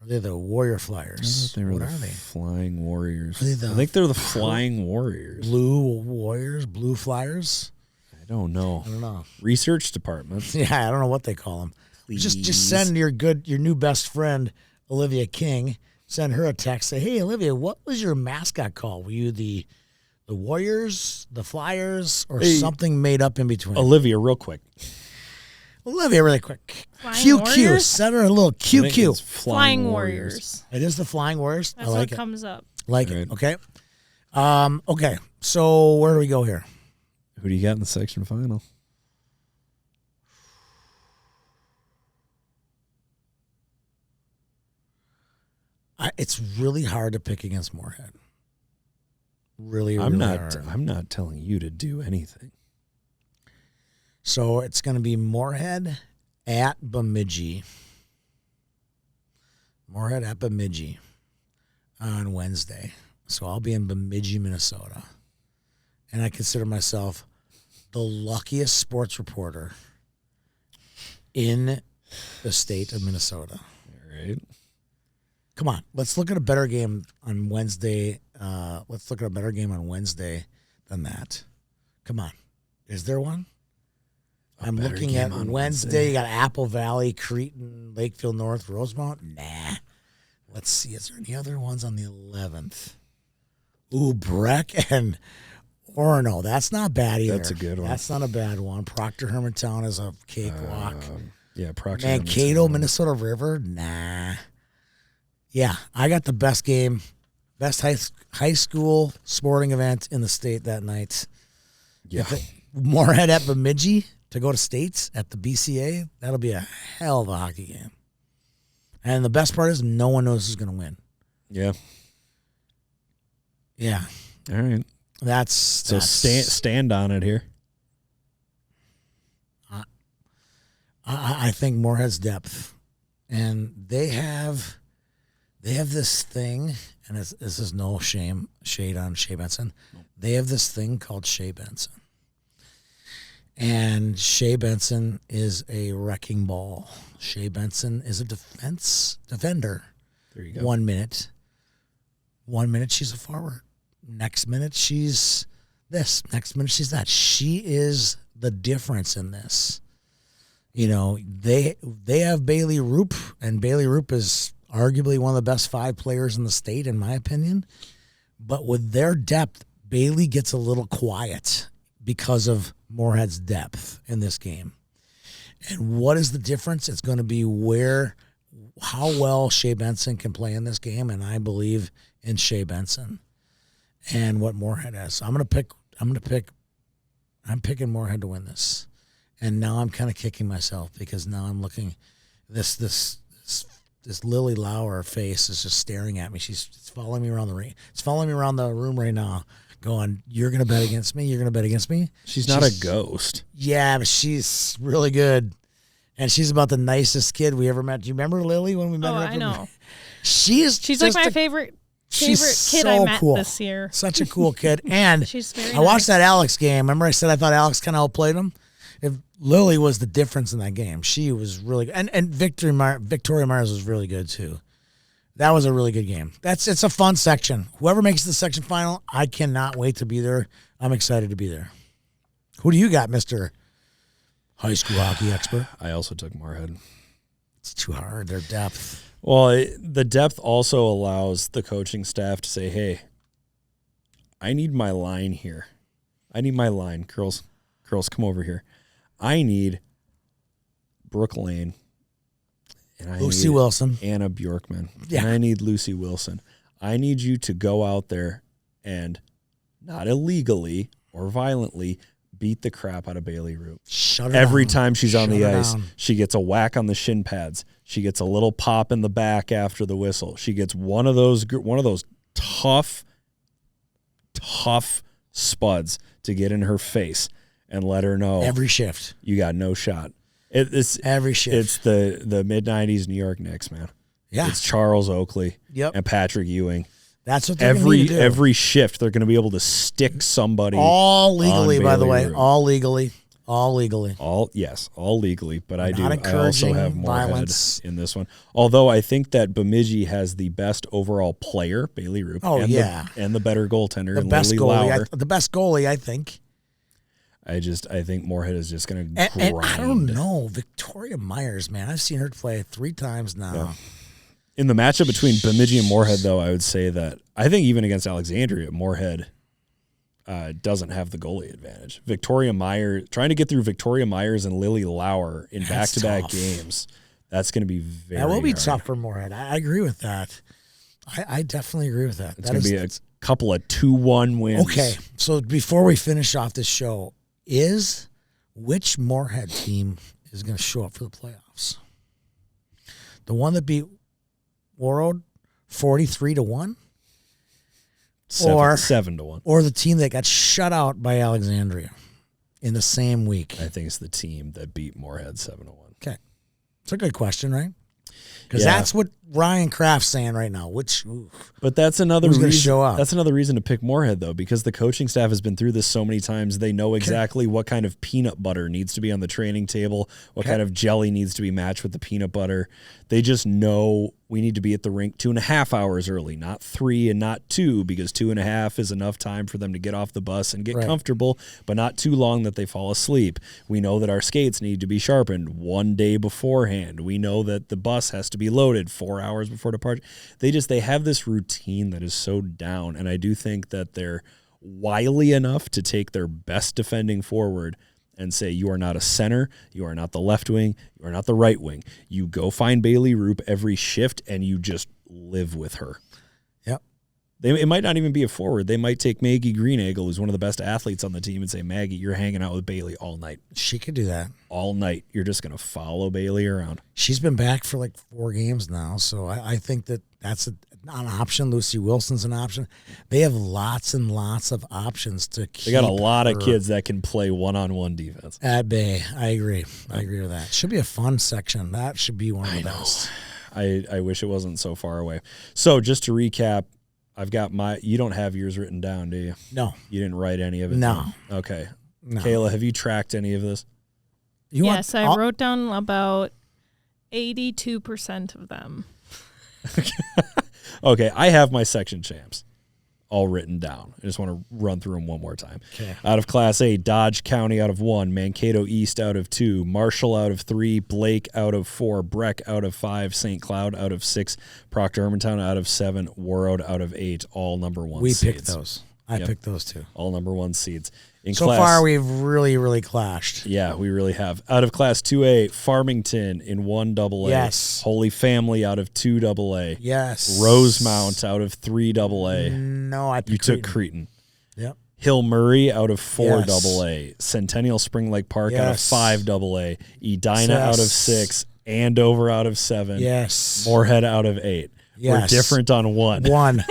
Or are they the Warrior Flyers? What are they? Flying Warriors. Are they I think they're the Flying Warriors. Blue Warriors? Blue Flyers? I don't know. I don't know. Research department. Yeah, I don't know what they call them. Just send your new best friend, Olivia King, send her a text. Say, hey, Olivia, what was your mascot called? Were you the Warriors, the Flyers, or something made up in between? Olivia, real quick. Olivia, really quick. Flying QQ. Warriors? Send her a little I think QQ. it's Flying Warriors. It is the Flying Warriors. That's I like what it. comes up. Like Right. it. Okay. Okay. So where do we go here? Who do you got in the section final? It's really hard to pick against Moorhead. Really I'm hard. not telling you to do anything. So it's going to be Moorhead at Bemidji. Moorhead at Bemidji on Wednesday. So I'll be in Bemidji, Minnesota. And I consider myself the luckiest sports reporter in the state of Minnesota. All right. Come on, let's look at a better game on Wednesday. Let's look at a better game on Wednesday than that. Come on. Is there one? I'm better looking game at on Wednesday. You got Apple Valley, Cretin, Lakefield North, Rosemount. Nah. Let's see. Is there any other ones on the 11th? Ooh, Breck and Orono. That's not bad either. That's a good one. That's not a bad one. Proctor Hermantown is a cakewalk. Yeah, Proctor. Mankato, Minnesota River. Nah. Yeah, I got the best game, best high school sporting event in the state that night. Yeah. Moorhead at Bemidji to go to states at the BCA. That'll be a hell of a hockey game. And the best part is no one knows who's going to win. Yeah. Yeah. All right. That's stand on it here. I think Moorhead's depth, and they have this thing, and this is no shade on Shea Benson. They have this thing called Shea Benson. And Shea Benson is a wrecking ball. Shea Benson is a defender. There you go. 1 minute. 1 minute she's a forward. Next minute she's this. Next minute she's that. She is the difference in this. You know, they have Bailey Roop, and Bailey Roop is arguably one of the best 5 players in the state, in my opinion. But with their depth, Bailey gets a little quiet because of Moorhead's depth in this game. And what is the difference? It's going to be how well Shea Benson can play in this game, and I believe in Shea Benson and what Moorhead has. So I'm picking Moorhead to win this. And now I'm kind of kicking myself because now I'm looking this Lily Lauer face is just staring at me. She's following me around the ring. It's following me around the room right now, going, "You're gonna bet against me. You're gonna bet against me." She's not a ghost. Yeah, but she's really good, and she's about the nicest kid we ever met. Do you remember Lily when we met Oh, her? I know. She's like my favorite kid so I met cool. this year. Such a cool kid. And She's very I watched nice. that Alex game. Remember I said I thought Alex kind of outplayed him? If Lily was the difference in that game. She was really good. And Victoria Myers was really good too. That was a really good game. It's a fun section. Whoever makes the section final, I cannot wait to be there. I'm excited to be there. Who do you got, Mr. High School Hockey Expert? I also took Moorhead. It's too hard. Their depth. Well, the depth also allows the coaching staff to say, hey, I need my line here. I need my line. Girls, come over here. I need Brooke Lane. And I Lucy need Wilson. Anna Bjorkman. Yeah. And I need Lucy Wilson. I need you to go out there and not illegally or violently beat the crap out of Bailey Roop. Shut her Every down. time she's on Shut the her ice, down. she gets a whack on the shin pads. She gets a little pop in the back after the whistle. She gets one of those tough spuds to get in her face and let her know Every shift. you got no shot. It's Every shift. It's the mid-90s New York Knicks, man. Yeah. It's Charles Oakley Yep. and Patrick Ewing. That's what they're gonna need to do. Every shift, they're going to be able to stick somebody. All legally, on by the Bailey way. Roop. All legally. All legally. All legally, but I Not do. I also encouraging have Moorhead violence. in this one. Although I think that Bemidji has the best overall player, Bailey Roop. Oh, and yeah. and the better goaltender, The in best Lily goalie. Lauer. The best goalie, I think. I think Moorhead is just going to And grind. I don't know. Victoria Myers, man. I've seen her play 3 times now. Yeah. In the matchup between Bemidji and Moorhead, though, I would say that I think even against Alexandria, Moorhead doesn't have the goalie advantage. Victoria Myers, trying to get through Victoria Myers and Lily Lauer in That's back-to-back tough. games, that's going to be very That will be hard. tough for Moorhead. I agree with that. I definitely agree with that. It's going to be a couple of 2-1 wins. Okay, so before we finish off this show, which Moorhead team is going to show up for the playoffs? The one that beat Warroad 43-1? Or 7-1. Or the team that got shut out by Alexandria in the same week? I think it's the team that beat Moorhead 7-1. Okay. It's a good question, right? Because Yeah. that's what Ryan Kraft's saying right now. But that's another Who's reason. gonna show up? That's another reason to pick Moorhead, though, because the coaching staff has been through this so many times. They know exactly what kind of peanut butter needs to be on the training table, what kind of jelly needs to be matched with the peanut butter. They just know we need to be at the rink 2.5 hours early, not 3 and not 2, because 2.5 is enough time for them to get off the bus and get Right. comfortable, but not too long that they fall asleep. We know that our skates need to be sharpened 1 day beforehand. We know that the bus has to be loaded 4 hours before departure. They have this routine that is so down, and I do think that they're wily enough to take their best defending forward and say, you are not a center, you are not the left wing, you are not the right wing. You go find Bailey Roop every shift, and you just live with her. Yep. It might not even be a forward. They might take Maggie Greenagel, who's one of the best athletes on the team, and say, Maggie, you're hanging out with Bailey all night. She could do that. All night. You're just going to follow Bailey around. She's been back for like 4 games now, so I think that's an option. Lucy Wilson's an option. They have lots and lots of options to keep. They got a lot of her kids that can play one-on-one defense. at bay. I agree. I agree with that. Should be a fun section. That should be one of the best. I wish it wasn't so far away. So just to recap, I've got you don't have yours written down, do you? No. You didn't write any of it No. down? Okay. No. Kayla, have you tracked any of this? Yes, I wrote down about 82% of them. Okay, I have my section champs all written down. I just want to run through them one more time. Okay. Out of Class A, Dodge County out of 1, Mankato East out of 2, Marshall out of 3, Blake out of 4, Breck out of 5, St. Cloud out of 6, Proctor Hermantown out of 7, Warroad out of 8, all number 1 We seeds. picked those. I Yep. picked those too. All number 1 seeds. In So class, far, we've really, really clashed. yeah, we really have. Out of Class 2A, Farmington in 1AA. Yes. Holy Family out of 2AA. Yes. Rosemount out of 3AA. No, I picked You took Cretan. Yep. Hill Murray out of 4AA. Yes. Centennial Spring Lake Park out of Yes. 5AA. Edina out of 6. Andover out of 7. Yes. Moorhead out of 8. We're Yes. different on 1. 1.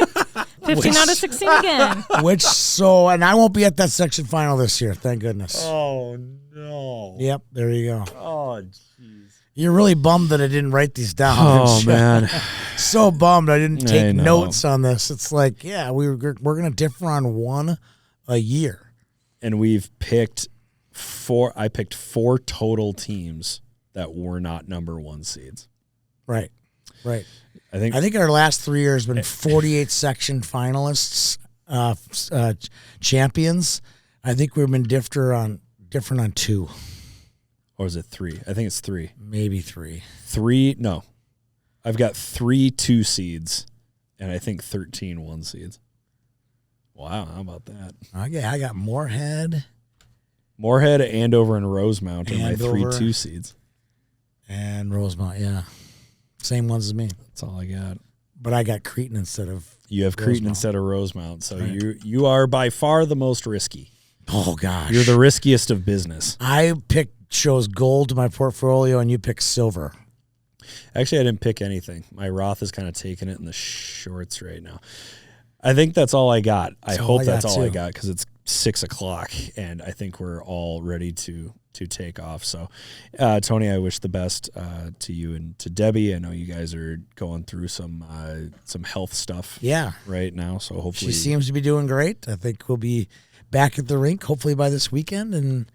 15 out of 16 again. And I won't be at that section final this year. Thank goodness. Oh, no. Yep, there you go. Oh, jeez. You're really bummed that I didn't write these down. Oh, man. So bummed I didn't I take know. notes on this. It's like, yeah, we're going to differ on 1 a year. And we've picked 4. I picked 4 total teams that were not number 1 seeds. Right. I think our last 3 years have been 48 section finalists, champions. I think we've been different on 2, or is it 3? I think it's 3. maybe 3. 3, no. I've got 3 2 seeds, and I think 13 1 seeds. Wow, how about that? Okay, I got Moorhead Moorhead, Andover, and Rosemount are my 3 Andover. 2 seeds. and Rosemont. Yeah, same ones as me, That's all I got. but I got Cretan instead of. You have Cretan Rosemount. instead of Rosemount, so Right. you are by far the most risky. Oh gosh, You're the riskiest of business. I chose gold to my portfolio, and you picked silver. Actually, I didn't pick anything. My Roth is kind of taking it in the shorts right now. I think that's all I got. I That's all hope I that's got, all I too. got because it's 6:00 and I think we're all ready to take off. So, Tony, I wish the best to you and to Debbie. I know you guys are going through some health stuff Yeah, right now. So hopefully, she seems to be doing great. I think we'll be back at the rink hopefully by this weekend and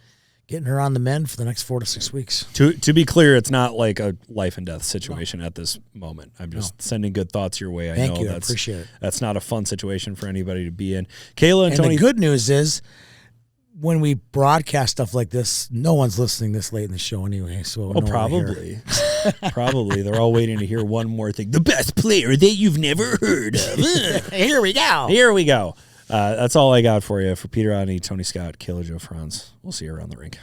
getting her on the mend for the next 4 to 6 weeks. To be clear, it's not like a life and death situation at this moment. I'm just sending good thoughts your way. I Thank know you. I that's appreciate it. That's not a fun situation for anybody to be in. Kayla and And Tony. the good news is, when we broadcast stuff like this, no one's listening this late in the show anyway. So Oh, no one will hear. probably. Probably. They're all waiting to hear one more thing. The best player that you've never heard of. Here we go. Here we go. That's all I got for you. For Peter Rodney, Tony Scott, Kayla Joe Franz. We'll see you around the rink.